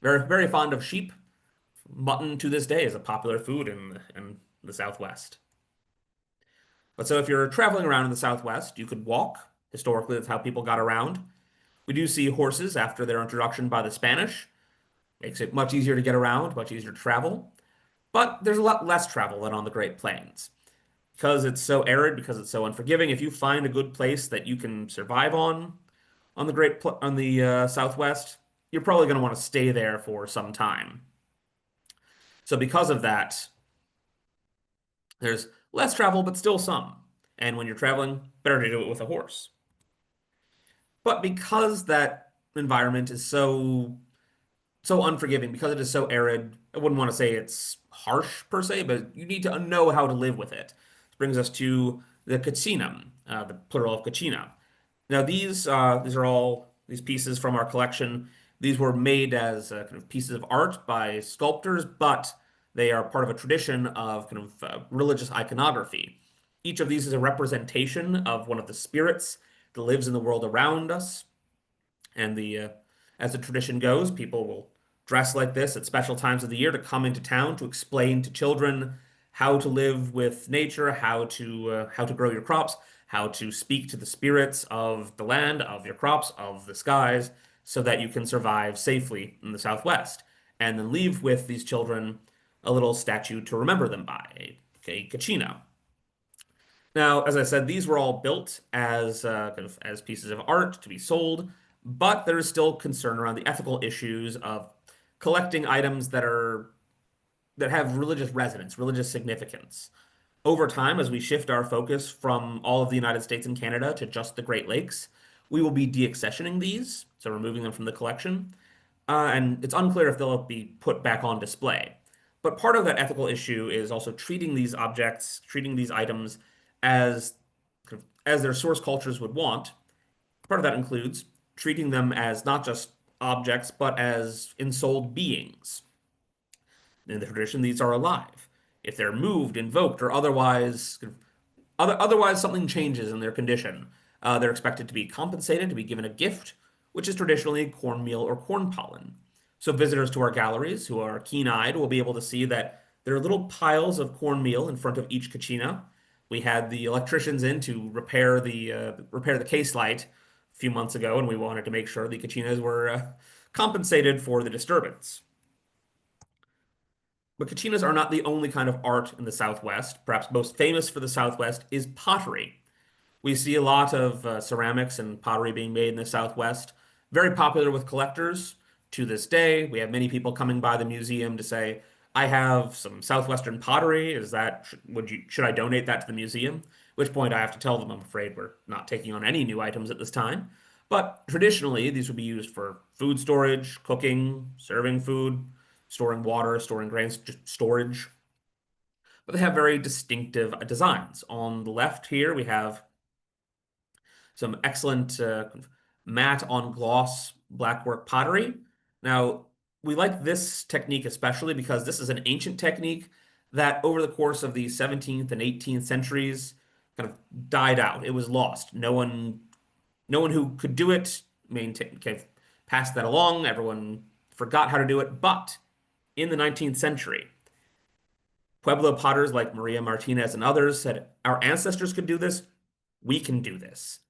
very fond of sheep. Mutton to this day is a popular food in the Southwest. But so if you're traveling around in the Southwest, you could walk. Historically, that's how people got around. We do see horses after their introduction by the Spanish. Makes it much easier to get around, much easier to travel. But there's a lot less travel than on the Great Plains. Because it's so arid, because it's so unforgiving, if you find a good place that you can survive on the Southwest, you're probably going to want to stay there for some time. So because of that, there's less travel, but still some. And when you're traveling, better to do it with a horse. But because that environment is so unforgiving, because it is so arid, I wouldn't want to say it's harsh per se, but you need to know how to live with it. This brings us to the Gichigamiin, the plural of Kachina. Now these are all these pieces from our collection. These were made as kind of pieces of art by sculptors, but they are part of a tradition of kind of religious iconography. Each of these is a representation of one of the spirits that lives in the world around us. And as the tradition goes, people will dress like this at special times of the year to come into town to explain to children how to live with nature, how to grow your crops, how to speak to the spirits of the land, of your crops, of the skies, so that you can survive safely in the Southwest. And then leave with these children a little statue to remember them by, a kachina. Now, as I said, these were all built as kind of as pieces of art to be sold, but there is still concern around the ethical issues of collecting items that have religious resonance, religious significance. Over time, as we shift our focus from all of the United States and Canada to just the Great Lakes, we will be deaccessioning these, so removing them from the collection, and it's unclear if they'll be put back on display. But part of that ethical issue is also treating these objects, treating these items as as their source cultures would want. Part of that includes treating them as not just objects, but as ensouled beings. In the tradition, these are alive. If they're moved, invoked, or otherwise something changes in their condition, they're expected to be compensated, to be given a gift, which is traditionally cornmeal or corn pollen. So visitors to our galleries who are keen-eyed will be able to see that there are little piles of cornmeal in front of each kachina. We had the electricians in to repair the case light a few months ago, and we wanted to make sure the kachinas were compensated for the disturbance. But kachinas are not the only kind of art in the Southwest. Perhaps most famous for the Southwest is pottery. We see a lot of ceramics and pottery being made in the Southwest, very popular with collectors to this day. We have many people coming by the museum to say, I have some Southwestern pottery. Should I donate that to the museum? At which point I have to tell them, I'm afraid we're not taking on any new items at this time. But traditionally, these would be used for food storage, cooking, serving food, storing water, storing grains, just storage. But they have very distinctive designs. On the left here, we have some excellent matte on gloss blackwork pottery. Now, we like this technique especially because this is an ancient technique that over the course of the 17th and 18th centuries kind of died out. It was lost. No one who could do it kind of passed that along. Everyone forgot how to do it. But in the 19th century, Pueblo potters like Maria Martinez and others said, our ancestors could do this. We can do this.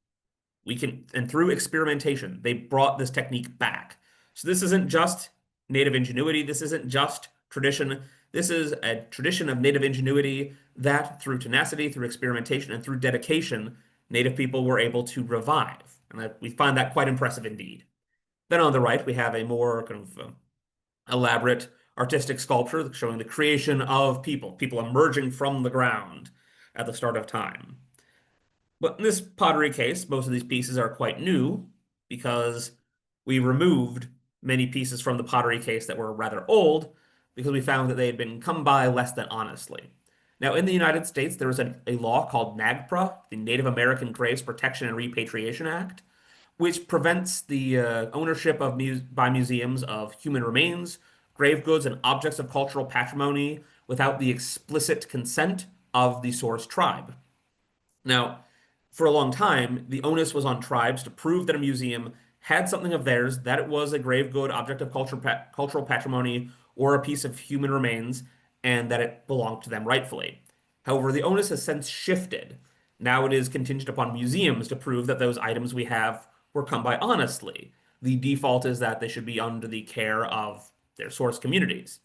We can, and through experimentation, they brought this technique back. So this isn't just native ingenuity. This isn't just tradition. This is a tradition of native ingenuity that through tenacity, through experimentation, and through dedication, native people were able to revive. And we find that quite impressive indeed. Then on the right, we have a more kind of elaborate artistic sculpture showing the creation of people emerging from the ground at the start of time. But in this pottery case, most of these pieces are quite new because we removed many pieces from the pottery case that were rather old because we found that they had been come by less than honestly. Now, in the United States, there is a law called NAGPRA, the Native American Graves Protection and Repatriation Act, which prevents the ownership of by museums of human remains, grave goods, and objects of cultural patrimony without the explicit consent of the source tribe. Now, for a long time, the onus was on tribes to prove that a museum had something of theirs, that it was a grave good, object of cultural patrimony, or a piece of human remains, and that it belonged to them rightfully. However, the onus has since shifted. Now it is contingent upon museums to prove that those items we have were come by honestly. The default is that they should be under the care of their source communities.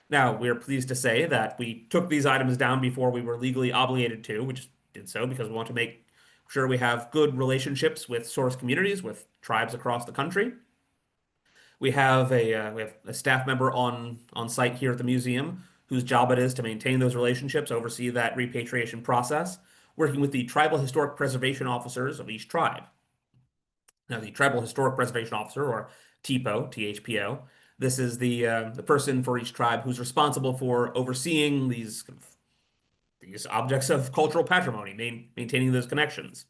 Now, we are pleased to say that we took these items down before we were legally obligated to. We just did so because we want to make sure we have good relationships with source communities, with tribes across the country. We have a staff member on site here at the museum whose job it is to maintain those relationships, oversee that repatriation process, working with the tribal historic preservation officers of each tribe. Now, the Tribal Historic Preservation Officer, or TPO, THPO, this is the person for each tribe who's responsible for overseeing these objects of cultural patrimony, maintaining those connections.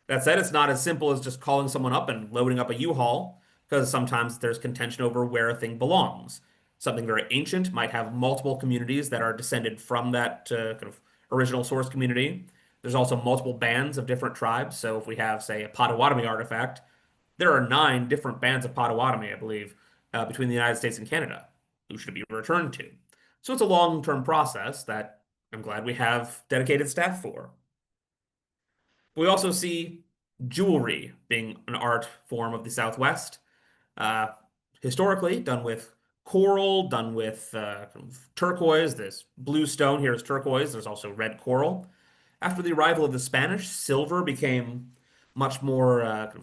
That said, it's not as simple as just calling someone up and loading up a U-Haul, because sometimes there's contention over where a thing belongs. Something very ancient might have multiple communities that are descended from that kind of original source community. There's also multiple bands of different tribes. So if we have, say, a Potawatomi artifact, there are 9 different bands of Potawatomi, I believe, between the United States and Canada, who should be returned to. So it's a long-term process that I'm glad we have dedicated staff for. We also see jewelry being an art form of the Southwest. Uh, Historically, done with coral, done with kind of turquoise. This blue stone here is turquoise. There's also red coral. After the arrival of the Spanish, silver became much more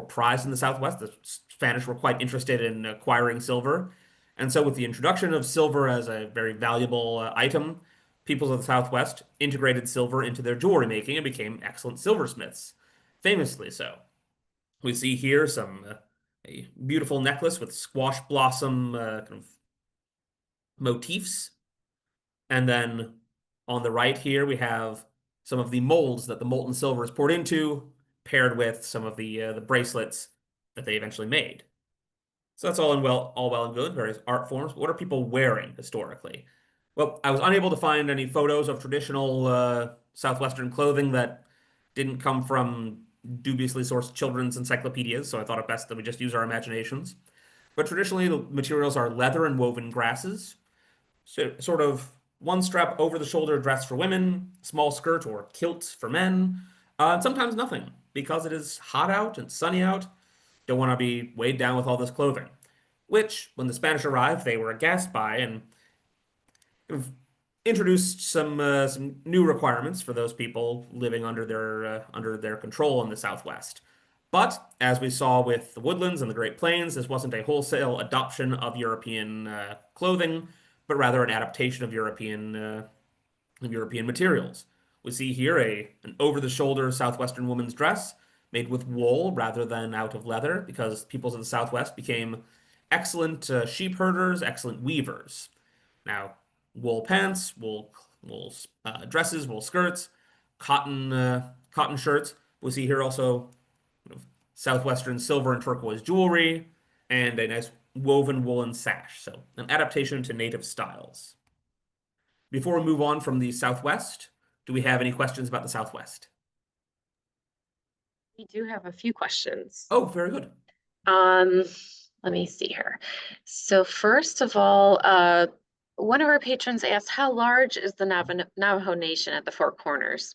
prized in the Southwest. The Spanish were quite interested in acquiring silver, and so with the introduction of silver as a very valuable item, peoples of the Southwest integrated silver into their jewelry making and became excellent silversmiths, famously so. We see here a beautiful necklace with squash blossom kind of motifs. And then on the right here, we have some of the molds that the molten silver is poured into, paired with some of the bracelets that they eventually made. So that's all well and good, various art forms. But what are people wearing historically? Well, I was unable to find any photos of traditional Southwestern clothing that didn't come from dubiously sourced children's encyclopedias, so I thought it best that we just use our imaginations. But traditionally, the materials are leather and woven grasses, so sort of one strap over the shoulder dress for women, small skirt or kilt for men, and sometimes nothing because it is hot out and sunny out. Don't want to be weighed down with all this clothing. Which, when the Spanish arrived, they were aghast by and introduced some new requirements for those people living under their control in the Southwest. But as we saw with the woodlands and the Great Plains, this wasn't a wholesale adoption of European clothing, but rather an adaptation of European materials. We see here an over-the-shoulder Southwestern woman's dress made with wool rather than out of leather, because peoples of the Southwest became excellent sheep herders, excellent weavers. Now, wool pants, wool dresses, wool skirts, cotton shirts. We see here also Southwestern silver and turquoise jewelry, and a nice woven woolen sash. So an adaptation to native styles. Before we move on from the Southwest, do we have any questions about the Southwest? We do have a few questions. Oh, very good. Um, Let me see here. So first of all, one of our patrons asked, how large is the Navajo Nation at the Four Corners?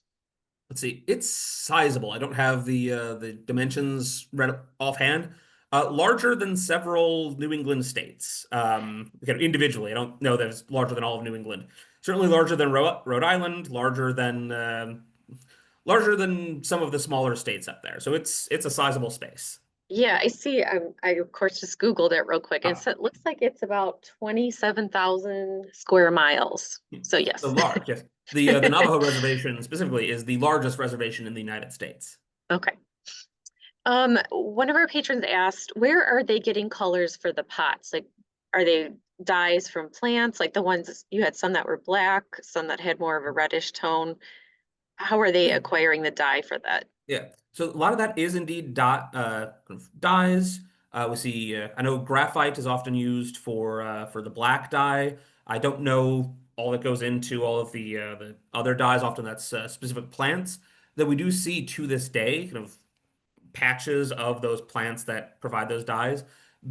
Let's see. It's sizable. I don't have the dimensions right offhand. Larger than several New England states. Individually, I don't know that it's larger than all of New England. Certainly larger than Rhode Island, larger than some of the smaller states up there. So it's a sizable space. Yeah, I see. I of course just Googled it real quick, and Ah, it looks like it's about 27,000 square miles. So so yes. large, yes. The Navajo Reservation specifically is the largest reservation in the United States. Okay. One of our patrons asked, where are they getting colors for the pots? Like, are they dyes from plants? Like the ones you had some that were black, some that had more of a reddish tone. How are they Yeah. acquiring the dye for that? Yeah. So a lot of that is indeed kind of dyes. We see. I know graphite is often used for the black dye. I don't know all that goes into all of the other dyes. Often that's specific plants that we do see to this day. Kind of patches of those plants that provide those dyes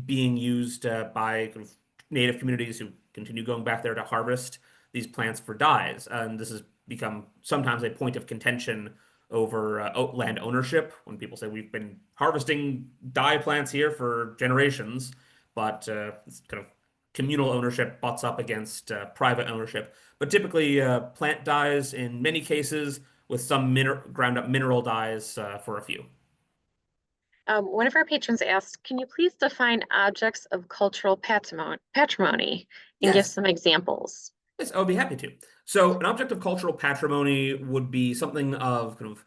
being used by kind of native communities who continue going back there to harvest these plants for dyes. And this has become sometimes a point of contention over land ownership when people say we've been harvesting dye plants here for generations, but it's kind of communal ownership butts up against private ownership. But typically, plant dyes in many cases, with some ground up mineral dyes for a few. One of our patrons asked, can you please define objects of cultural patrimony and give Yes. some examples? Yes, I would be happy to. So, an object of cultural patrimony would be something of kind of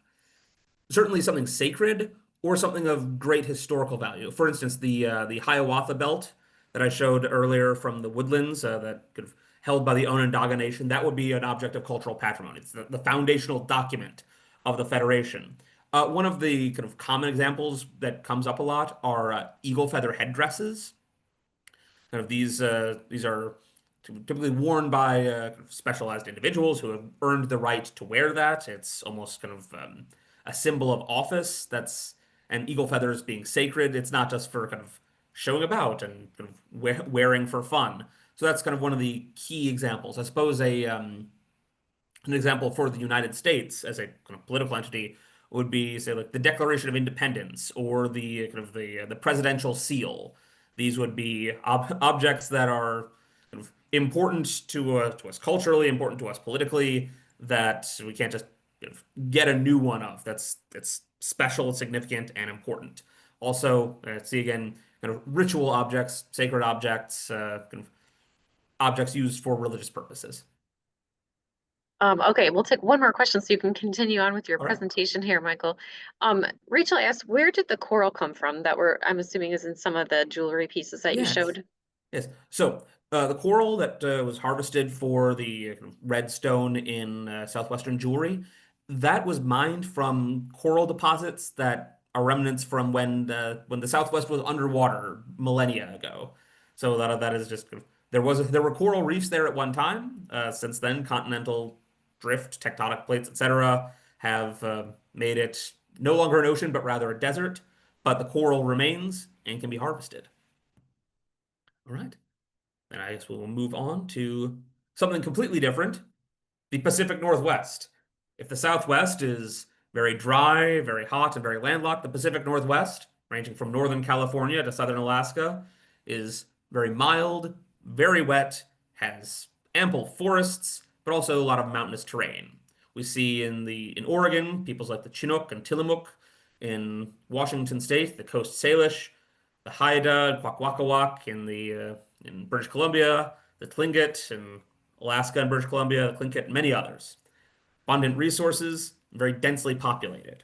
certainly something sacred or something of great historical value. For instance, the Hiawatha Belt that I showed earlier from the woodlands that kind of held by the Onondaga Nation, that would be an object of cultural patrimony. It's the foundational document of the Federation. One of the kind of common examples that comes up a lot are eagle feather headdresses. Kind of these are typically worn by kind of specialized individuals who have earned the right to wear that. It's almost kind of a symbol of office. That's and eagle feathers being sacred. It's not just for kind of showing about and kind of wearing for fun. So that's kind of one of the key examples. I suppose a an example for the United States as a kind of political entity would be, say, like the Declaration of Independence or the kind of the presidential seal. These would be objects that are kind of important to us culturally, important to us politically, that we can't just kind of get a new one of. That's special, significant, and important. Also, see again, kind of ritual objects, sacred objects, kind of objects used for religious purposes. Okay, we'll take one more question so you can continue on with your All right. presentation here, Michael. Rachel asked, where did the coral come from that I'm assuming is in some of the jewelry pieces that you Yes. showed? Yes. So the coral that was harvested for the red stone in southwestern jewelry, that was mined from coral deposits that are remnants from when the Southwest was underwater millennia ago. So a lot of that is just there were coral reefs there at one time. Since then, continental drift, tectonic plates, etc., have made it no longer an ocean, but rather a desert. But the coral remains and can be harvested. All right. Then I guess we will move on to something completely different, the Pacific Northwest. If the Southwest is very dry, very hot, and very landlocked, the Pacific Northwest, ranging from northern California to southern Alaska, is very mild, very wet, has ample forests, but also a lot of mountainous terrain. We see in Oregon, peoples like the Chinook and Tillamook. In Washington State, the Coast Salish, the Haida and Kwakwaka'wakw in British Columbia, the Tlingit in Alaska and British Columbia, the Tlingit, and many others. Abundant resources, very densely populated.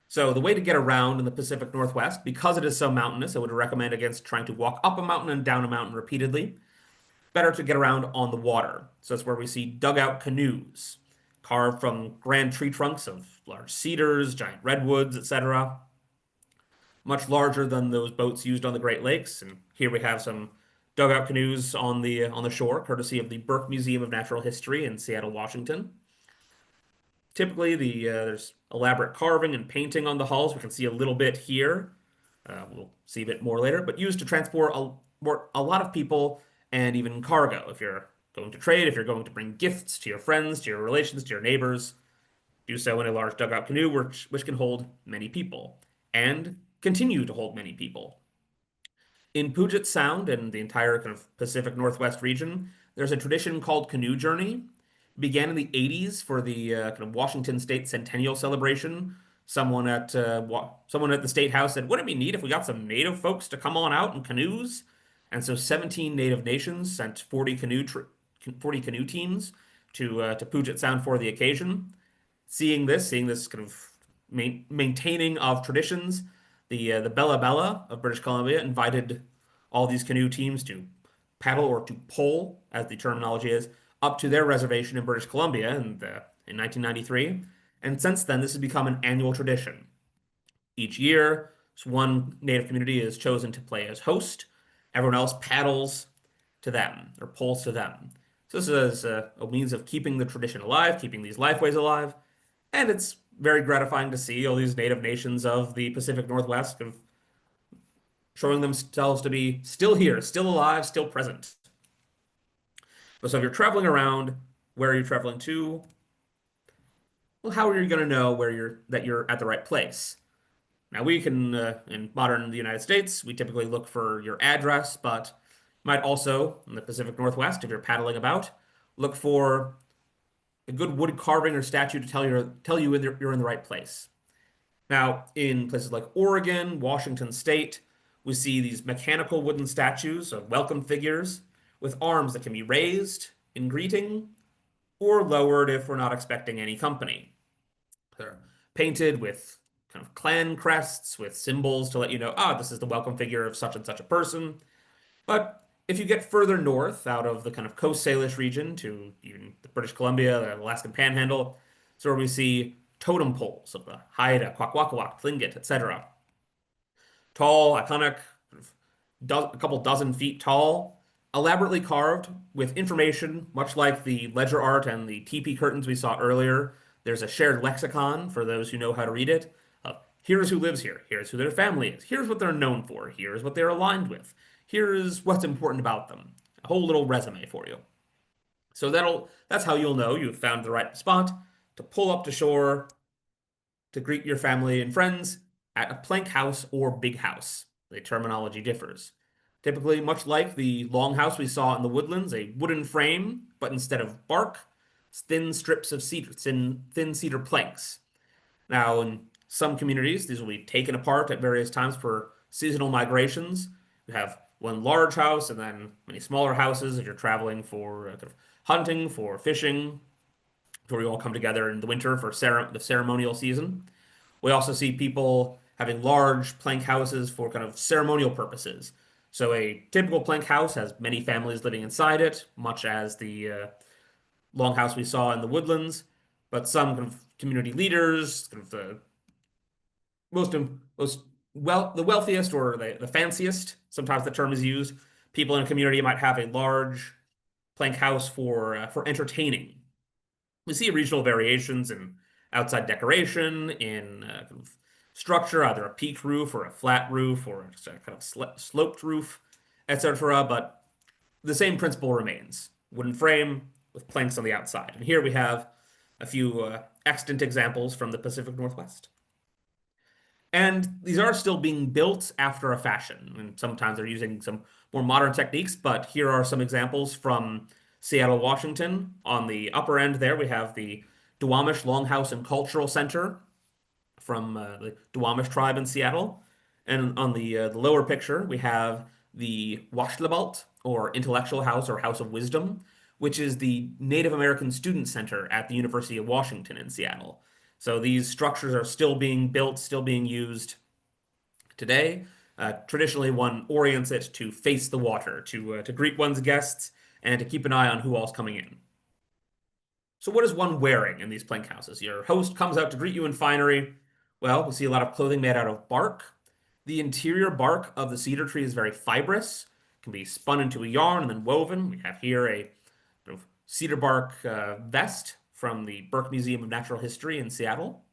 So the way to get around in the Pacific Northwest, because it is so mountainous, I would recommend against trying to walk up a mountain and down a mountain repeatedly. Better to get around on the water. So that's where we see dugout canoes, carved from grand tree trunks of large cedars, giant redwoods, etc. Much larger than those boats used on the Great Lakes. And here we have some dugout canoes on the shore, courtesy of the Burke Museum of Natural History in Seattle, Washington. Typically, there's elaborate carving and painting on the hulls. We can see a little bit here. We'll see a bit more later, but used to transport a lot of people and even cargo. If you're going to trade, if you're going to bring gifts to your friends, to your relations, to your neighbors, do so in a large dugout canoe, which can hold many people and continue to hold many people. In Puget Sound and the entire kind of Pacific Northwest region, there's a tradition called canoe journey. It began in the 80s for the kind of Washington State Centennial celebration. Someone at the State House said, "Wouldn't it be neat if we got some native folks to come on out in canoes?" And so 17 native nations sent 40 canoe teams to Puget Sound for the occasion. Seeing this kind of maintaining of traditions, the Bella Bella of British Columbia invited all these canoe teams to paddle or to pole, as the terminology is, up to their reservation in British Columbia in 1993. And since then, this has become an annual tradition. Each year, one native community is chosen to play as host. Everyone else paddles to them or poles to them. So this is a means of keeping the tradition alive, keeping these lifeways alive, and it's very gratifying to see all these native nations of the Pacific Northwest kind of showing themselves to be still here, still alive, still present. So if you're traveling around, where are you traveling to? Well, how are you going to know that you're at the right place? Now we can, in modern the United States, we typically look for your address, but you might also, in the Pacific Northwest, if you're paddling about, look for a good wood carving or statue to tell you you're in the right place. Now, in places like Oregon, Washington State, we see these mechanical wooden statues of welcome figures with arms that can be raised in greeting or lowered if we're not expecting any company. They're painted with kind of clan crests with symbols to let you know, ah, this is the welcome figure of such and such a person. But if you get further north out of the kind of Coast Salish region to even the British Columbia, the Alaskan Panhandle, it's where we see totem poles of the Haida, Kwakwaka'wakw, Tlingit, etc. Tall, iconic, a couple dozen feet tall, elaborately carved with information, much like the ledger art and the teepee curtains we saw earlier. There's a shared lexicon for those who know how to read it. Here's who lives here. Here's who their family is. Here's what they're known for. Here's what they're aligned with. Here's what's important about them. A whole little resume for you. So that's how you'll know you've found the right spot to pull up to shore to greet your family and friends at a plank house or big house. The terminology differs. Typically, much like the longhouse we saw in the woodlands, a wooden frame, but instead of bark, thin strips of cedar, thin cedar planks. Now, in some communities, these will be taken apart at various times for seasonal migrations. You have one large house and then many smaller houses if you're traveling for kind of hunting, for fishing, where you all come together in the winter for the ceremonial season. We also see people having large plank houses for kind of ceremonial purposes. So a typical plank house has many families living inside it, much as the longhouse we saw in the woodlands. But some kind of community leaders, kind of the most most the wealthiest or the fanciest, sometimes the term is used. People in a community might have a large plank house for entertaining. We see regional variations in outside decoration, in kind of structure, either a peaked roof or a flat roof or just a kind of sloped roof, etc. But the same principle remains: wooden frame with planks on the outside. And here we have a few extant examples from the Pacific Northwest. And these are still being built after a fashion. And sometimes they're using some more modern techniques, but here are some examples from Seattle, Washington. On the upper end there, we have the Duwamish Longhouse and Cultural Center from the Duwamish tribe in Seattle. And on the lower picture, we have the Washlabalt, or Intellectual House or House of Wisdom, which is the Native American Student Center at the University of Washington in Seattle. So these structures are still being built, still being used today. Traditionally, one orients it to face the water, to greet one's guests, and to keep an eye on who all's coming in. So what is one wearing in these plank houses? Your host comes out to greet you in finery. Well, we see a lot of clothing made out of bark. The interior bark of the cedar tree is very fibrous, can be spun into a yarn and then woven. We have here a sort of cedar bark vest from the Burke Museum of Natural History in Seattle.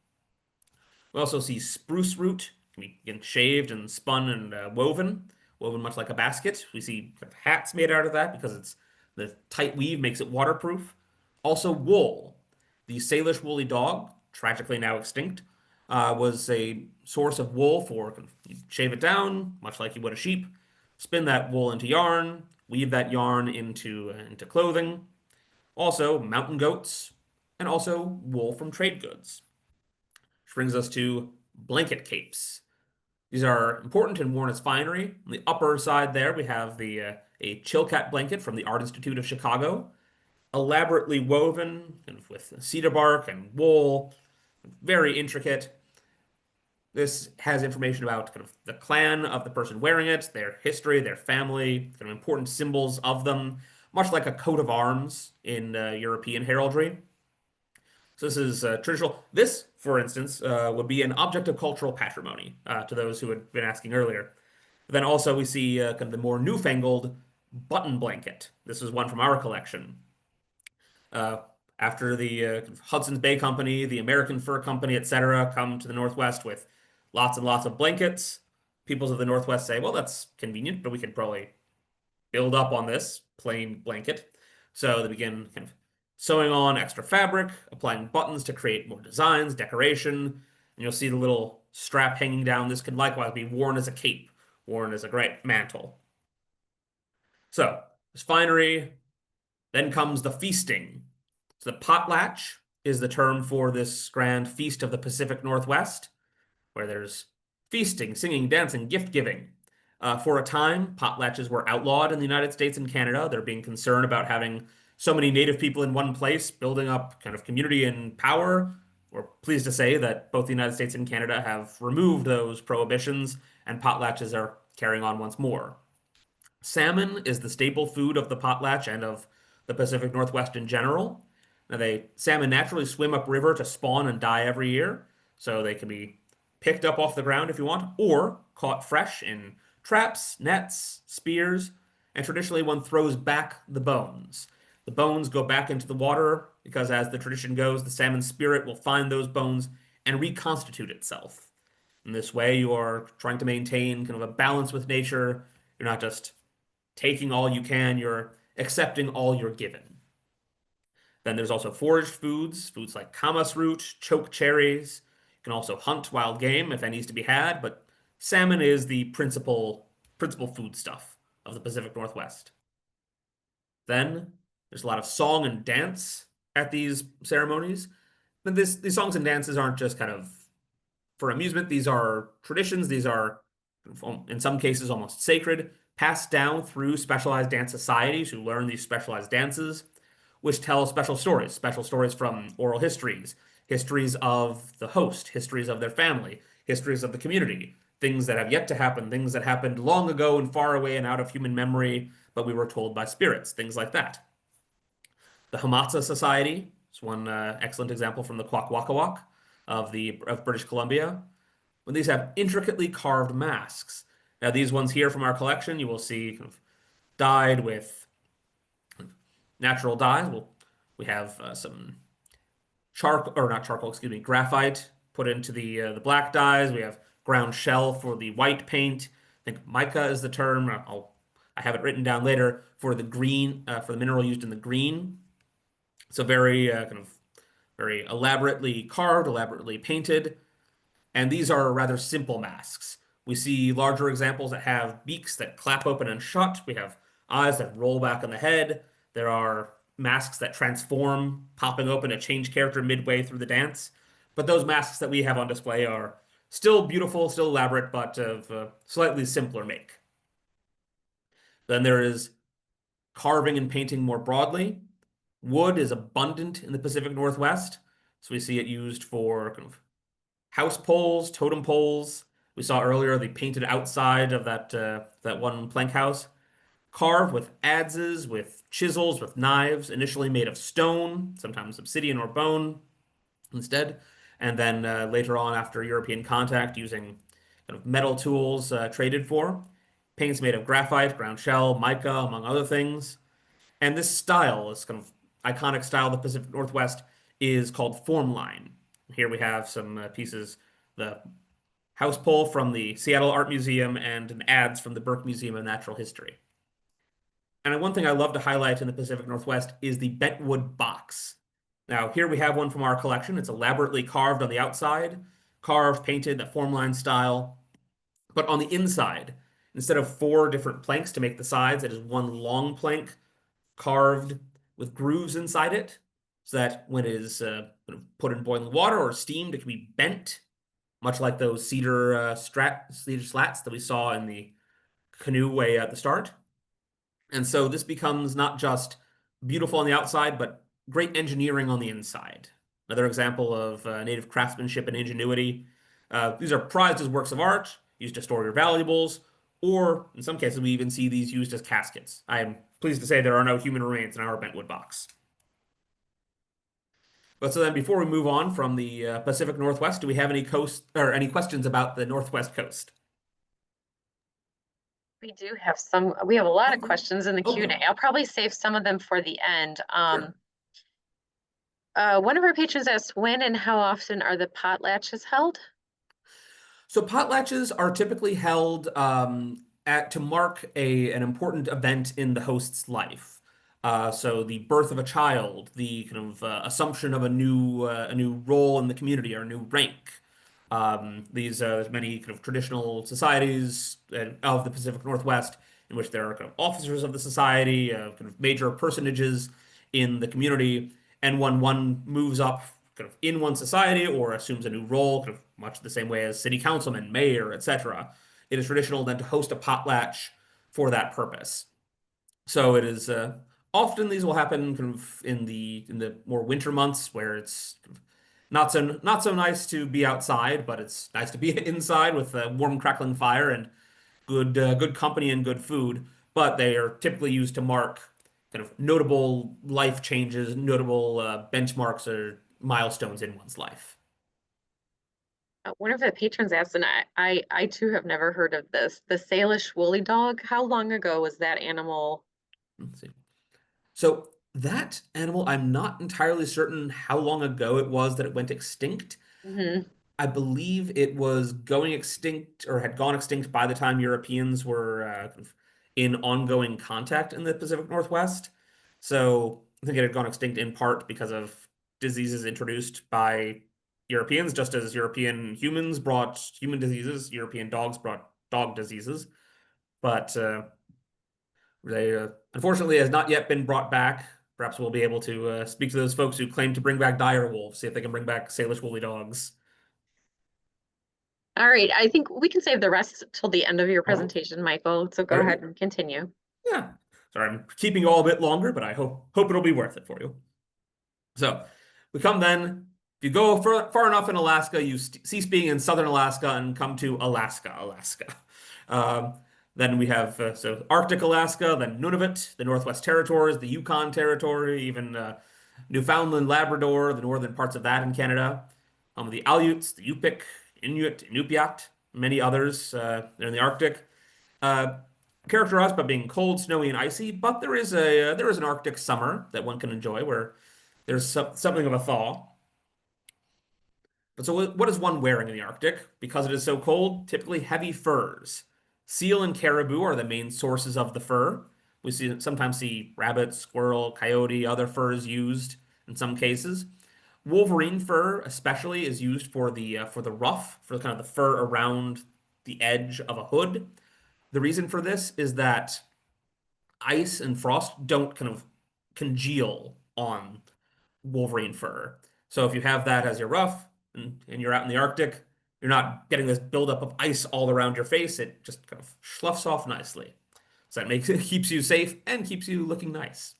We also see spruce root, can be again shaved and spun and woven much like a basket. We see hats made out of that because the tight weave makes it waterproof. Also wool. The Salish woolly dog, tragically now extinct, was a source of wool for you shave it down, much like you would a sheep, spin that wool into yarn, weave that yarn into clothing. Also mountain goats, and also wool from trade goods. Which brings us to blanket capes. These are important and worn as finery. On the upper side there, we have a Chilkat blanket from the Art Institute of Chicago, elaborately woven with cedar bark and wool, very intricate. This has information about kind of the clan of the person wearing it, their history, their family, kind of important symbols of them, much like a coat of arms in European heraldry. So this is traditional. This, for instance, would be an object of cultural patrimony to those who had been asking earlier. But then also we see kind of the more newfangled button blanket. This is one from our collection. After the Hudson's Bay Company, the American Fur Company, etc., come to the Northwest with lots and lots of blankets, peoples of the Northwest say, well, that's convenient, but we could probably build up on this plain blanket. So they begin kind of sewing on extra fabric, applying buttons to create more designs, decoration, and you'll see the little strap hanging down. This can likewise be worn as a cape, worn as a great mantle. So this finery, then comes the feasting. So the potlatch is the term for this grand feast of the Pacific Northwest, where there's feasting, singing, dancing, gift giving. For a time, potlatches were outlawed in the United States and Canada. They're being concerned about having so many native people in one place, building up kind of community and power. we're pleased to say that both the United States and Canada have removed those prohibitions, and potlatches are carrying on once more. Salmon is the staple food of the potlatch and of the Pacific Northwest in general. Now, salmon naturally swim upriver to spawn and die every year, so they can be picked up off the ground if you want, or caught fresh in traps, nets, spears, and traditionally one throws back the bones. The bones go back into the water because, as the tradition goes, the salmon spirit will find those bones and reconstitute itself. In this way, you are trying to maintain kind of a balance with nature. You're not just taking all you can, you're accepting all you're given. Then there's also foraged foods, foods like camas root, choke cherries. You can also hunt wild game if any is to be had, but salmon is the principal food stuff of the Pacific Northwest. Then there's a lot of song and dance at these ceremonies. But these songs and dances aren't just kind of for amusement. These are traditions. These are, in some cases, almost sacred, passed down through specialized dance societies who learn these specialized dances, which tell special stories from oral histories, histories of the host, histories of their family, histories of the community, things that have yet to happen, things that happened long ago and far away and out of human memory, but we were told by spirits, things like that. The Hamatsa Society is one excellent example from the Kwakwaka'wakw of British Columbia. When these have intricately carved masks. Now, these ones here from our collection, you will see kind of dyed with natural dyes. We have some charcoal, or not charcoal, excuse me, graphite put into the black dyes. We have ground shell for the white paint. I think mica is the term. I have it written down later for the green, for the mineral used in the green. So very elaborately carved, elaborately painted. And these are rather simple masks. We see larger examples that have beaks that clap open and shut. We have eyes that roll back on the head. There are masks that transform, popping open to change character midway through the dance. But those masks that we have on display are still beautiful, still elaborate, but of a slightly simpler make. Then there is carving and painting more broadly. Wood is abundant in the Pacific Northwest, so we see it used for kind of house poles, totem poles. We saw earlier the painted outside of that one plank house, carved with adzes, with chisels, with knives, initially made of stone, sometimes obsidian or bone instead, and then later on after European contact, using kind of metal tools traded for. Paints made of graphite, ground shell, mica, among other things. And this style, this kind of iconic style of the Pacific Northwest, is called form line. Here we have some pieces, the house pole from the Seattle Art Museum and an adze from the Burke Museum of Natural History. And one thing I love to highlight in the Pacific Northwest is the bentwood box. Now, here we have one from our collection. It's elaborately carved on the outside, carved, painted, that form line style. But on the inside, instead of 4 different planks to make the sides, it is one long plank carved with grooves inside it, so that when it is put in boiling water or steamed, it can be bent, much like those cedar slats that we saw in the canoe way at the start. And so this becomes not just beautiful on the outside, but great engineering on the inside. Another example of native craftsmanship and ingenuity. These are prized as works of art, used to store your valuables, or in some cases, we even see these used as caskets. I am pleased to say there are no human remains in our bentwood box. But so then, before we move on from the Pacific Northwest, do we have any questions about the Northwest coast? We do have some, we have a lot of Okay. questions in the Okay. Q&A. I'll probably save some of them for the end. Sure. One of our patrons asked, when and how often are the potlatches held? So potlatches are typically held to mark an important event in the host's life. So the birth of a child, the kind of assumption of a new role in the community or a new rank. There's many kind of traditional societies of the Pacific Northwest in which there are kind of officers of the society, kind of major personages in the community, and when one moves up kind of in one society or assumes a new role, kind of much the same way as city councilman, mayor, etc., it is traditional then to host a potlatch for that purpose. So it is often these will happen kind of in the more winter months where it's not so nice to be outside, but it's nice to be inside with a warm crackling fire and good company and good food. But they are typically used to mark kind of notable life changes, notable benchmarks or milestones in one's life. One of the patrons asked, and I too have never heard of this, the Salish woolly dog. How long ago was that animal? Let's see. So that animal, I'm not entirely certain how long ago it was that it went extinct. Hmm. I believe it was going extinct or had gone extinct by the time Europeans were kind of in ongoing contact in the Pacific Northwest. So I think it had gone extinct in part because of diseases introduced by Europeans, just as European humans brought human diseases, European dogs brought dog diseases. But they unfortunately has not yet been brought back. Perhaps we'll be able to speak to those folks who claim to bring back dire wolves, see if they can bring back Salish woolly dogs. All right, I think we can save the rest till the end of your All right. presentation, Michael. So go All right. ahead and continue. Yeah. Sorry, I'm keeping you all a bit longer, but I hope it'll be worth it for you. So we come then. If you go far enough in Alaska, you cease being in southern Alaska and come to Alaska, Alaska. Um, then we have so Arctic Alaska, then Nunavut, the Northwest Territories, the Yukon Territory, even Newfoundland, Labrador, the northern parts of that in Canada. The Aleuts, the Yupik, Inuit, Inupiat, many others. They're in the Arctic. Uh, Characterized by being cold, snowy, and icy, but there is an Arctic summer that one can enjoy where there's something of a thaw. But so what is one wearing in the Arctic? Because it is so cold, typically heavy furs. Seal and caribou are the main sources of the fur. Sometimes see rabbit, squirrel, coyote, other furs used in some cases. Wolverine fur especially is used for the ruff, for kind of the fur around the edge of a hood. The reason for this is that ice and frost don't kind of congeal on wolverine fur. So if you have that as your ruff and you're out in the Arctic, you're not getting this buildup of ice all around your face. It just kind of sloughs off nicely. So that makes it keeps you safe and keeps you looking nice.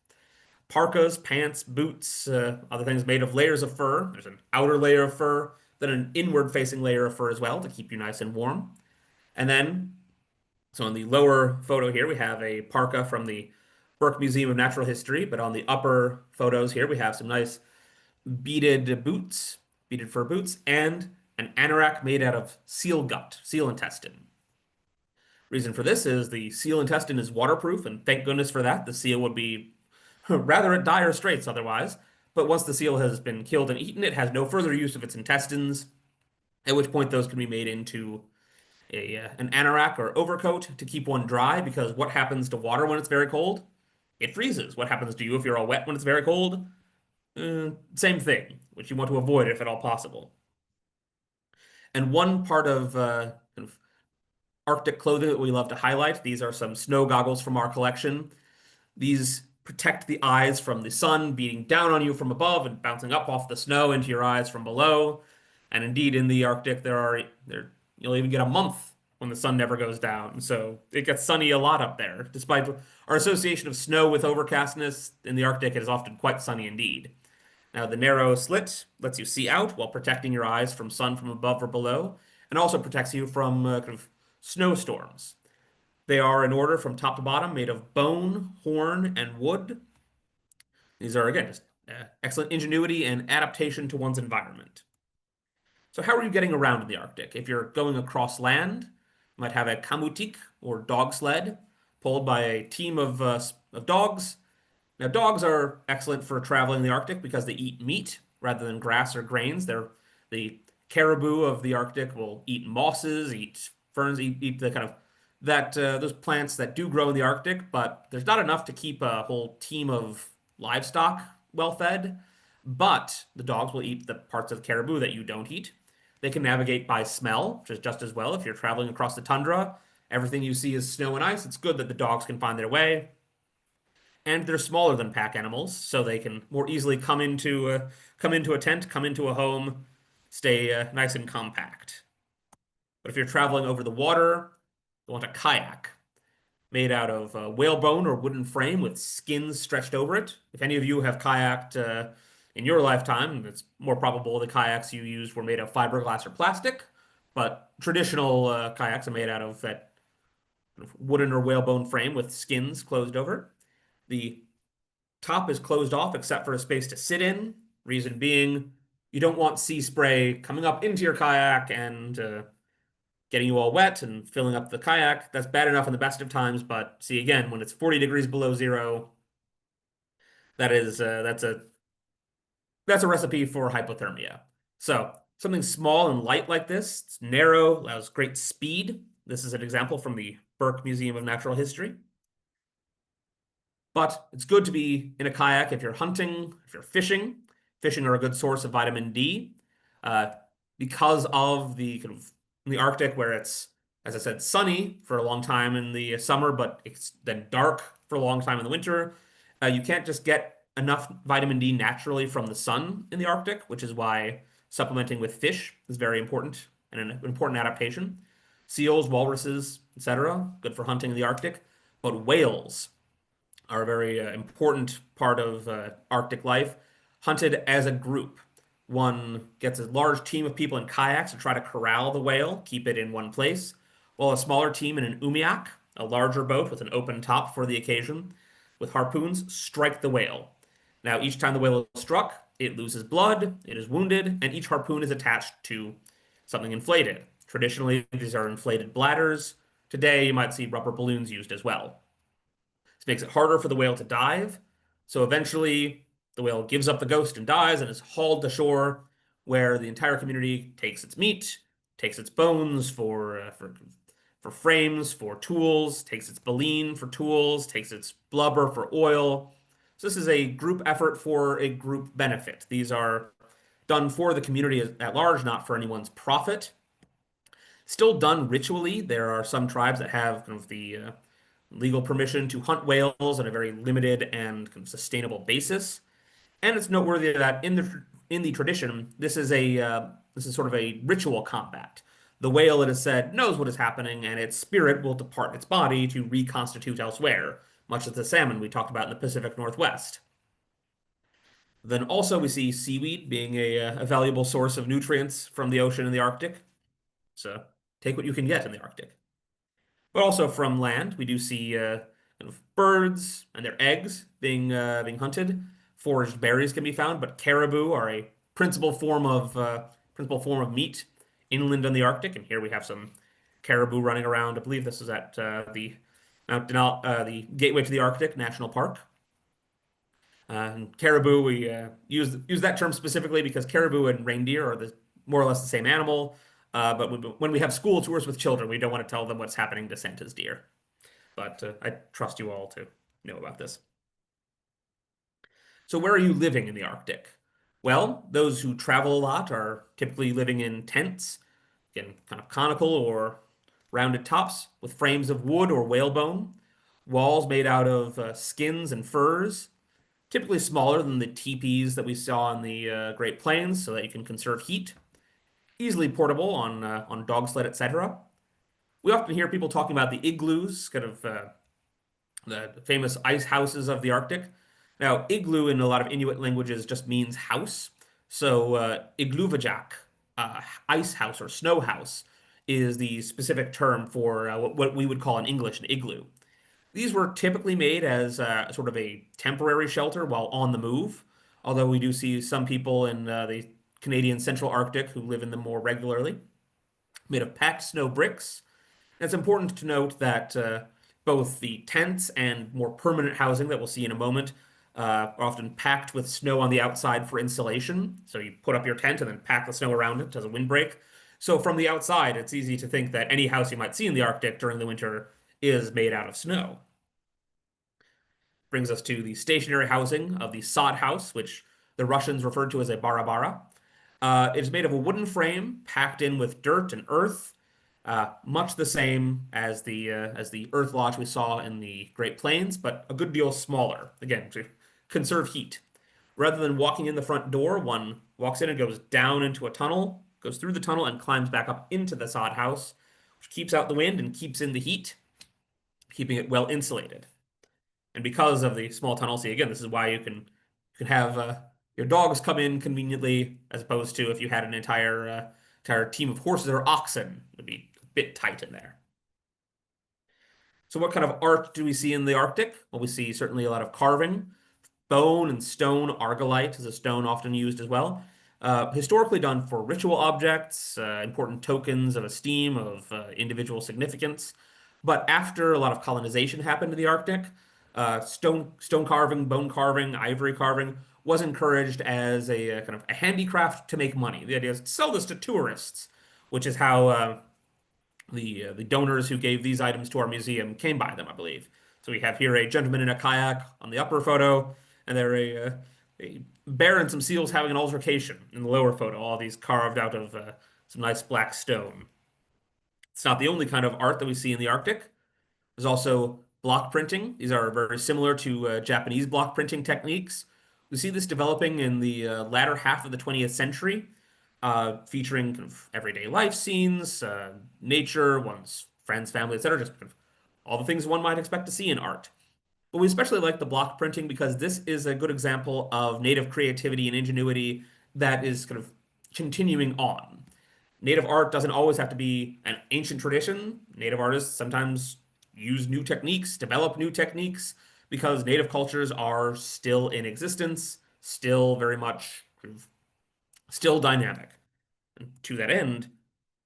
Parkas, pants, boots, other things made of layers of fur. There's an outer layer of fur, then an inward facing layer of fur as well to keep you nice and warm. And then so in the lower photo here, we have a parka from the Burke Museum of Natural History, but on the upper photos here, we have some nice beaded boots, beaded fur boots, and an anorak made out of seal gut, seal intestine. Reason for this is the seal intestine is waterproof, and thank goodness for that. The seal would be rather at dire straits otherwise. But once the seal has been killed and eaten, it has no further use of its intestines, at which point those can be made into an anorak or overcoat to keep one dry because what happens to water when it's very cold? It freezes. What happens to you if you're all wet when it's very cold? Same thing, which you want to avoid if at all possible. And one part of kind of Arctic clothing that we love to highlight, these are some snow goggles from our collection. These protect the eyes from the sun beating down on you from above and bouncing up off the snow into your eyes from below. And indeed, in the Arctic, you'll even get a month when the sun never goes down. So it gets sunny a lot up there. Despite our association of snow with overcastness, in the Arctic, it is often quite sunny indeed. Now, the narrow slit lets you see out while protecting your eyes from sun from above or below, and also protects you from kind of snowstorms. They are in order from top to bottom, made of bone, horn, and wood. These are, again, just excellent ingenuity and adaptation to one's environment. So how are you getting around in the Arctic? If you're going across land, you might have a kamutik, or dog sled, pulled by a team of dogs. Now, dogs are excellent for traveling in the Arctic because they eat meat rather than grass or grains. The caribou of the Arctic will eat mosses, eat ferns, eat the kind of that those plants that do grow in the Arctic, but there's not enough to keep a whole team of livestock well fed. But the dogs will eat the parts of caribou that you don't eat. They can navigate by smell, which is just as well if you're traveling across the tundra. Everything you see is snow and ice. It's good that the dogs can find their way. And they're smaller than pack animals, so they can more easily come into a tent, come into a home, stay nice and compact. But if you're traveling over the water, you want a kayak made out of whalebone or wooden frame with skins stretched over it. If any of you have kayaked in your lifetime, it's more probable the kayaks you used were made of fiberglass or plastic, but traditional kayaks are made out of that wooden or whalebone frame with skins closed over. The top is closed off except for a space to sit in. Reason being, you don't want sea spray coming up into your kayak and getting you all wet and filling up the kayak. That's bad enough in the best of times, but see again, when it's 40 degrees below zero, that is that's a recipe for hypothermia. So something small and light like this, it's narrow, allows great speed. This is an example from the Burke Museum of Natural History. But it's good to be in a kayak if you're hunting, if you're fishing. Fishing are a good source of vitamin D. Uh, because of the kind of in the Arctic where it's, as I said, sunny for a long time in the summer, but it's then dark for a long time in the winter. You can't just get enough vitamin D naturally from the sun in the Arctic, which is why supplementing with fish is very important and an important adaptation. Seals, walruses, etc., good for hunting in the Arctic. But whales are a very important part of Arctic life, hunted as a group. One gets a large team of people in kayaks to try to corral the whale, keep it in one place, while a smaller team in an umiak, a larger boat with an open top for the occasion, with harpoons, strike the whale. Now, each time the whale is struck, it loses blood, it is wounded, and each harpoon is attached to something inflated. Traditionally, these are inflated bladders. Today, you might see rubber balloons used as well. This makes it harder for the whale to dive. So eventually, the whale gives up the ghost and dies and is hauled to shore, where the entire community takes its meat, takes its bones for frames, for tools, takes its baleen for tools, takes its blubber for oil. So this is a group effort for a group benefit. These are done for the community at large, not for anyone's profit. Still done ritually. There are some tribes that have kind of the legal permission to hunt whales on a very limited and kind of sustainable basis. And it's noteworthy that in the tradition, this is sort of a ritual combat. The whale, it is said, knows what is happening, and its spirit will depart its body to reconstitute elsewhere, much as the salmon we talked about in the Pacific Northwest. Then also we see seaweed being a valuable source of nutrients from the ocean in the Arctic. So take what you can get in the Arctic. But also from land, we do see kind of birds and their eggs being hunted. Foraged berries can be found, but caribou are a principal form of meat inland in the Arctic. And here we have some caribou running around. I believe this is at the Mount Denali, the Gateway to the Arctic National Park. And caribou, we use that term specifically because caribou and reindeer are more or less the same animal. But when we have school tours with children, we don't want to tell them what's happening to Santa's deer. But I trust you all to know about this. So where are you living in the Arctic? Well, those who travel a lot are typically living in tents, again, kind of conical or rounded tops with frames of wood or whalebone, walls made out of skins and furs, typically smaller than the teepees that we saw in the Great Plains so that you can conserve heat, easily portable on dog sled, etc. We often hear people talking about the igloos, kind of the famous ice houses of the Arctic. Now, igloo in a lot of Inuit languages just means house. So, igluvajak, ice house or snow house, is the specific term for what we would call in English an igloo. These were typically made as sort of a temporary shelter while on the move, although we do see some people in the Canadian Central Arctic who live in them more regularly, made of packed snow bricks. And it's important to note that both the tents and more permanent housing that we'll see in a moment are often packed with snow on the outside for insulation. So you put up your tent and then pack the snow around it as a windbreak. So from the outside, it's easy to think that any house you might see in the Arctic during the winter is made out of snow. Brings us to the stationary housing of the sod house, which the Russians referred to as a barabara. It is made of a wooden frame packed in with dirt and earth, much the same as the earth lodge we saw in the Great Plains, but a good deal smaller. Again, to conserve heat. Rather than walking in the front door, one walks in and goes down into a tunnel, goes through the tunnel and climbs back up into the sod house, which keeps out the wind and keeps in the heat, keeping it well insulated. And because of the small tunnel, see again, this is why you can have your dogs come in conveniently, as opposed to if you had an entire team of horses or oxen, it'd be a bit tight in there. So what kind of art do we see in the Arctic? Well, we see certainly a lot of carving. Bone and stone argillite is a stone often used as well. Historically done for ritual objects, important tokens of esteem, of individual significance. After a lot of colonization happened in the Arctic, stone carving, bone carving, ivory carving was encouraged as a kind of a handicraft to make money. The idea is sell this to tourists, which is how the donors who gave these items to our museum came by them, I believe. So we have here a gentleman in a kayak on the upper photo, and there a bear and some seals having an altercation in the lower photo. All these carved out of some nice black stone. It's not the only kind of art that we see in the Arctic. There's also block printing. These are very similar to Japanese block printing techniques. We see this developing in the latter half of the 20th century, featuring kind of everyday life scenes, nature, one's friends, family, etc. Just kind of all the things one might expect to see in art. But we especially like the block printing because this is a good example of native creativity and ingenuity that is kind of continuing on. Native art doesn't always have to be an ancient tradition. Native artists sometimes use new techniques, develop new techniques, because native cultures are still in existence, still very much still dynamic. And to that end,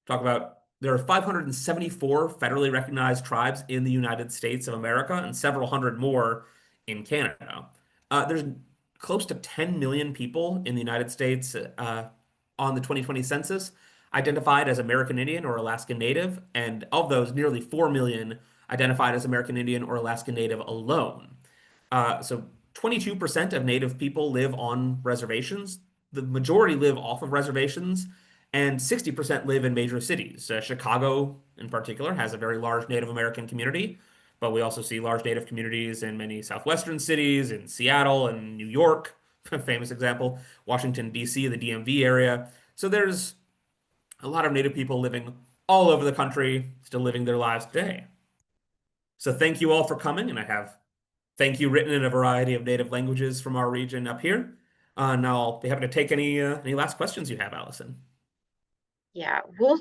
talk about there are 574 federally recognized tribes in the United States of America and several hundred more in Canada. There's close to 10 million people in the United States on the 2020 census identified as American Indian or Alaskan Native, and of those, nearly 4 million identified as American Indian or Alaskan Native alone. So 22% of Native people live on reservations. The majority live off of reservations, and 60% live in major cities. Chicago, in particular, has a very large Native American community, but we also see large Native communities in many southwestern cities, in Seattle and New York, a famous example, Washington, D.C., the DMV area. So there's a lot of Native people living all over the country, still living their lives today. So thank you all for coming, and I have thank you written in a variety of Native languages from our region up here. Now I'll be happy to take any last questions you have, Allison. Yeah, we'll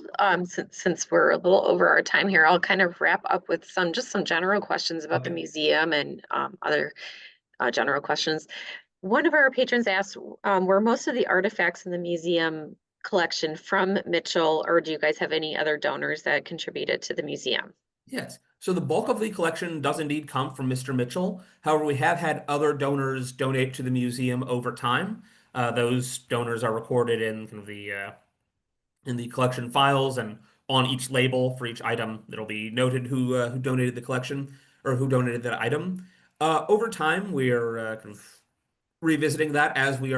since we're a little over our time here, I'll kind of wrap up with some general questions about the Okay. museum and other general questions. One of our patrons asked, were most of the artifacts in the museum collection from Mitchell, or do you guys have any other donors that contributed to the museum? Yes. So the bulk of the collection does indeed come from Mr. Mitchell. However, we have had other donors donate to the museum over time. Those donors are recorded in kind of in the collection files, and on each label for each item, it'll be noted who donated the collection or who donated that item. Over time, we are kind of revisiting that as we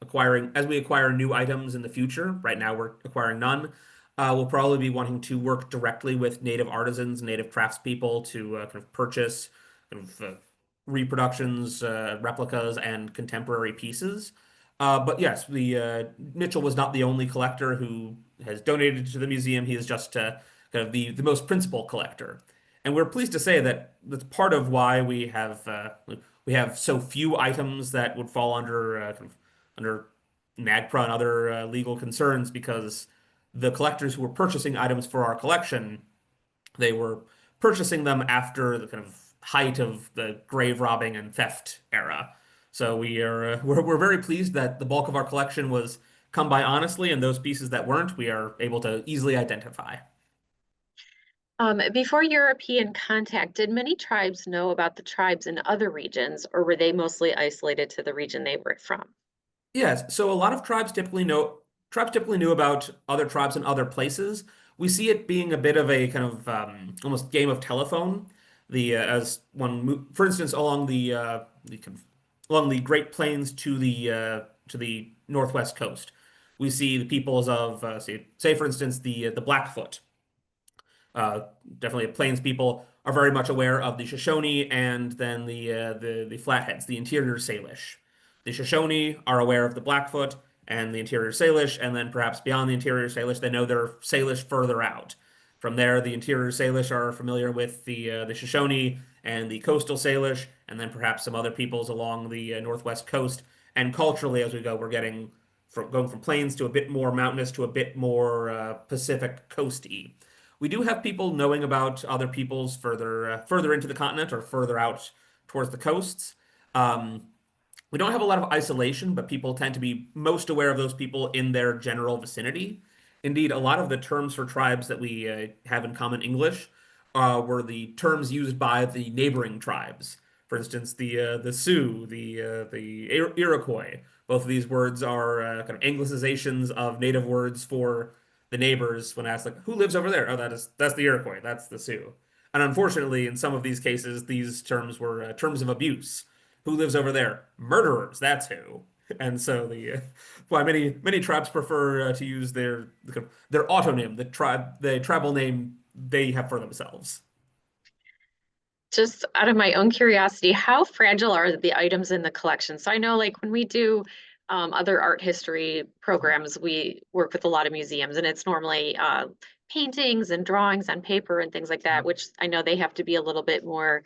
acquire new items in the future. Right now, we're acquiring none. We'll probably be wanting to work directly with native artisans, native craftspeople to kind of purchase kind of reproductions, replicas, and contemporary pieces. But yes, the Mitchell was not the only collector who has donated to the museum. He is just kind of the most principal collector. And we're pleased to say that that's part of why we have so few items that would fall kind of under NAGPRA and other legal concerns, because the collectors who were purchasing items for our collection, they were purchasing them after the kind of height of the grave robbing and theft era. So we're very pleased that the bulk of our collection was come by honestly, and those pieces that weren't, we are able to easily identify. Before European contact, did many tribes know about the tribes in other regions, or were they mostly isolated to the region they were from? Yes, so a lot of tribes typically knew about other tribes in other places. We see it being a bit of a kind of almost game of telephone. The as for instance, along the kind of, along the Great Plains to the northwest coast, we see the peoples of say for instance the Blackfoot. Definitely, Plains people are very much aware of the Shoshone and then the Flatheads, the interior Salish. The Shoshone are aware of the Blackfoot and the interior Salish, and then perhaps beyond the interior Salish, they know their Salish further out. From there, the interior Salish are familiar with the Shoshone and the coastal Salish, and then perhaps some other peoples along the northwest coast. And culturally, as we go, we're getting from going from plains to a bit more mountainous to a bit more Pacific coasty. We do have people knowing about other peoples further into the continent or further out towards the coasts. Um, we don't have a lot of isolation, but people tend to be most aware of those people in their general vicinity. Indeed, a lot of the terms for tribes that we have in common English were the terms used by the neighboring tribes. For instance, the Sioux, the Iroquois. Both of these words are kind of Anglicizations of native words for the neighbors. When asked, like, who lives over there? Oh, that's the Iroquois. That's the Sioux. And unfortunately, in some of these cases, these terms were terms of abuse. Who lives over there? Murderers, that's who. And so why many tribes prefer to use their autonym, the tribal name they have for themselves. Just out of my own curiosity, how fragile are the items in the collection? So I know like when we do other art history programs, we work with a lot of museums and it's normally paintings and drawings on paper and things like that, which I know they have to be a little bit more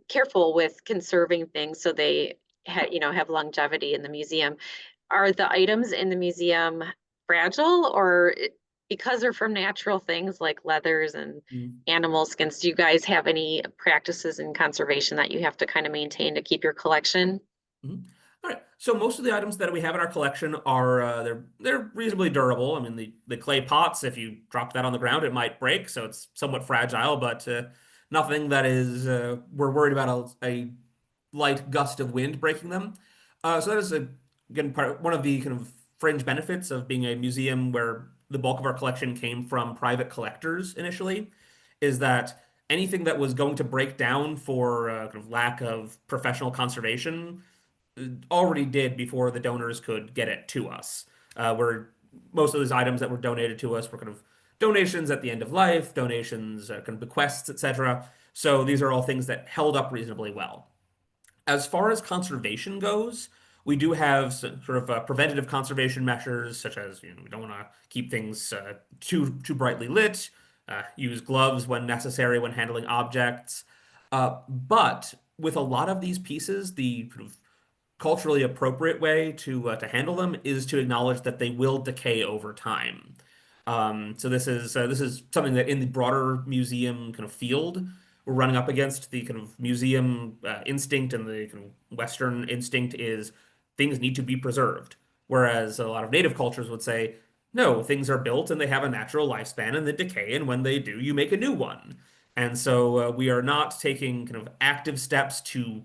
careful with conserving things so they have longevity in the museum. Are the items in the museum fragile or because they're from natural things like leathers and Mhm. animal skins, do you guys have any practices in conservation that you have to kind of maintain to keep your collection? Mhm. All right. So most of the items that we have in our collection are they're reasonably durable. I mean, the clay pots, if you drop that on the ground, it might break, so it's somewhat fragile, but nothing that is we're worried about a light gust of wind breaking them. So that is again one of the kind of fringe benefits of being a museum where the bulk of our collection came from private collectors initially, is that anything that was going to break down for kind of lack of professional conservation already did before the donors could get it to us. Where most of those items that were donated to us were kind of donations at the end of life, donations, kind of bequests, etc. So these are all things that held up reasonably well. As far as conservation goes, we do have sort of preventative conservation measures, such as we don't want to keep things too brightly lit, use gloves when necessary when handling objects. But with a lot of these pieces, the sort of culturally appropriate way to handle them is to acknowledge that they will decay over time. So this is something that in the broader museum kind of field we're running up against. The kind of museum instinct and the kind of Western instinct is things need to be preserved, whereas a lot of native cultures would say, no, things are built and they have a natural lifespan and they decay, and when they do, you make a new one. And so we are not taking kind of active steps to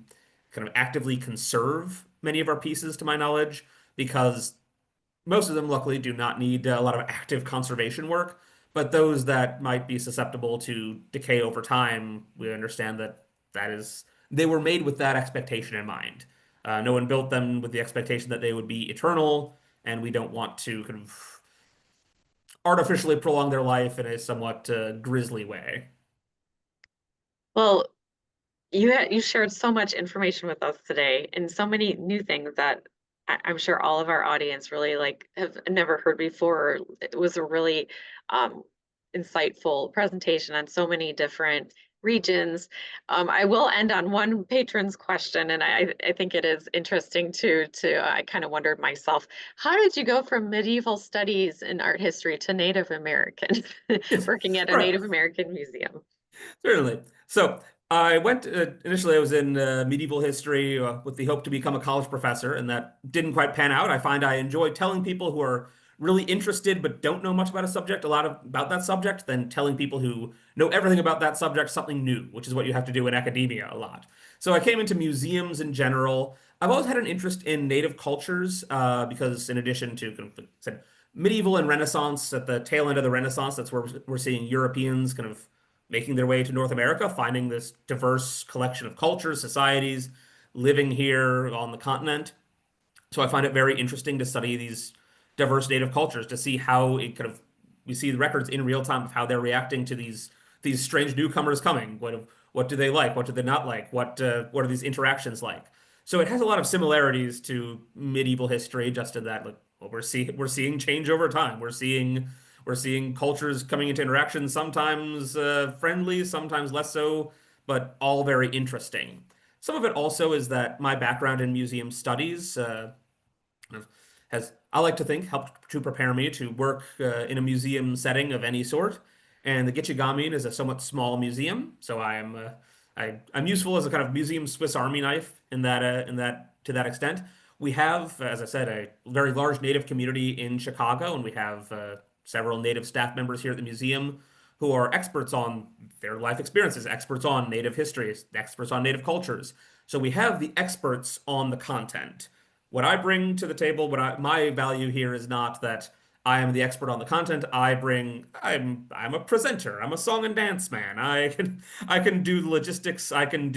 kind of actively conserve many of our pieces, to my knowledge, because most of them, luckily, do not need a lot of active conservation work. But those that might be susceptible to decay over time, we understand that they were made with that expectation in mind. No one built them with the expectation that they would be eternal, and we don't want to kind of artificially prolong their life in a somewhat grisly way. Well, you shared so much information with us today and so many new things that I'm sure all of our audience really like have never heard before. It was a really um, insightful presentation on so many different regions. I will end on one patron's question, and I think it is interesting to I kind of wondered myself, how did you go from medieval studies in art history to Native American, Yes. working at a Right. Native American museum? Certainly. So I went initially. I was in medieval history with the hope to become a college professor, and that didn't quite pan out. I find I enjoy telling people who are really interested but don't know much about a subject about that subject than telling people who know everything about that subject something new, which is what you have to do in academia a lot. So I came into museums in general. I've always had an interest in native cultures because, in addition to kind of said medieval and Renaissance, at the tail end of the Renaissance, that's where we're seeing Europeans kind of making their way to North America, finding this diverse collection of cultures, societies living here on the continent. So I find it very interesting to study these diverse native cultures to see how it kind of we see the records in real time of how they're reacting to these strange newcomers coming. What do they like? What do they not like? What are these interactions like? So it has a lot of similarities to medieval history, just in that like well, we're seeing change over time. We're seeing cultures coming into interaction, sometimes friendly, sometimes less so, but all very interesting. some of it also is that my background in museum studies kind of has, I like to think, helped to prepare me to work in a museum setting of any sort. And the Gichigamiin is a somewhat small museum, so I'm useful as a kind of museum Swiss Army knife in that to that extent. We have, as I said, a very large Native community in Chicago, and we have several Native staff members here at the museum who are experts on their life experiences, experts on Native history, experts on Native cultures. So we have the experts on the content. What I bring to the table, my value here is not that I am the expert on the content. I'm a presenter. I'm a song and dance man. I can do the logistics. I can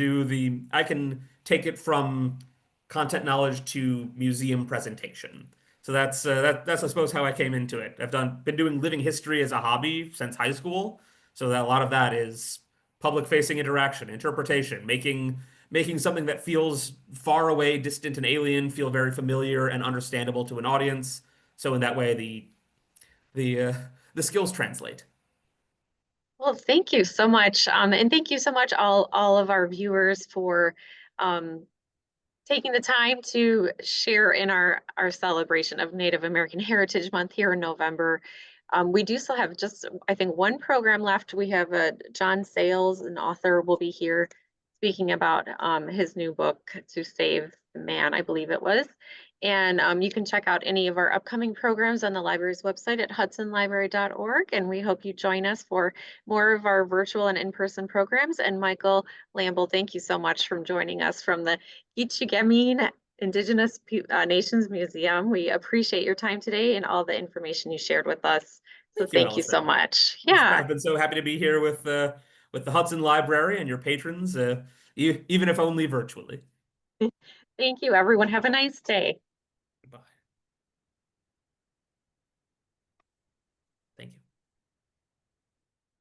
take it from content knowledge to museum presentation. So that's I suppose how I came into it. Been doing living history as a hobby since high school. So that a lot of that is public facing interaction, interpretation, making something that feels far away, distant, and alien feel very familiar and understandable to an audience. So in that way, the uh, the skills translate. Well, thank you so much. And thank you so much, all of our viewers, for um, taking the time to share in our celebration of Native American Heritage Month here in November. We do still have just, I think, one program left. We have John Sayles, an author, will be here speaking about his new book, To Save Man, I believe it was. And you can check out any of our upcoming programs on the library's website at hudsonlibrary.org. And we hope you join us for more of our virtual and in-person programs. And Michael Lamble, thank you so much for joining us from the Gichigamiin Indigenous Nations Museum. We appreciate your time today and all the information you shared with us. So Thank you, thank you so Allison. much. Yeah, I've been so happy to be here with the Hudson Library and your patrons, even if only virtually. thank you, everyone. Have a nice day.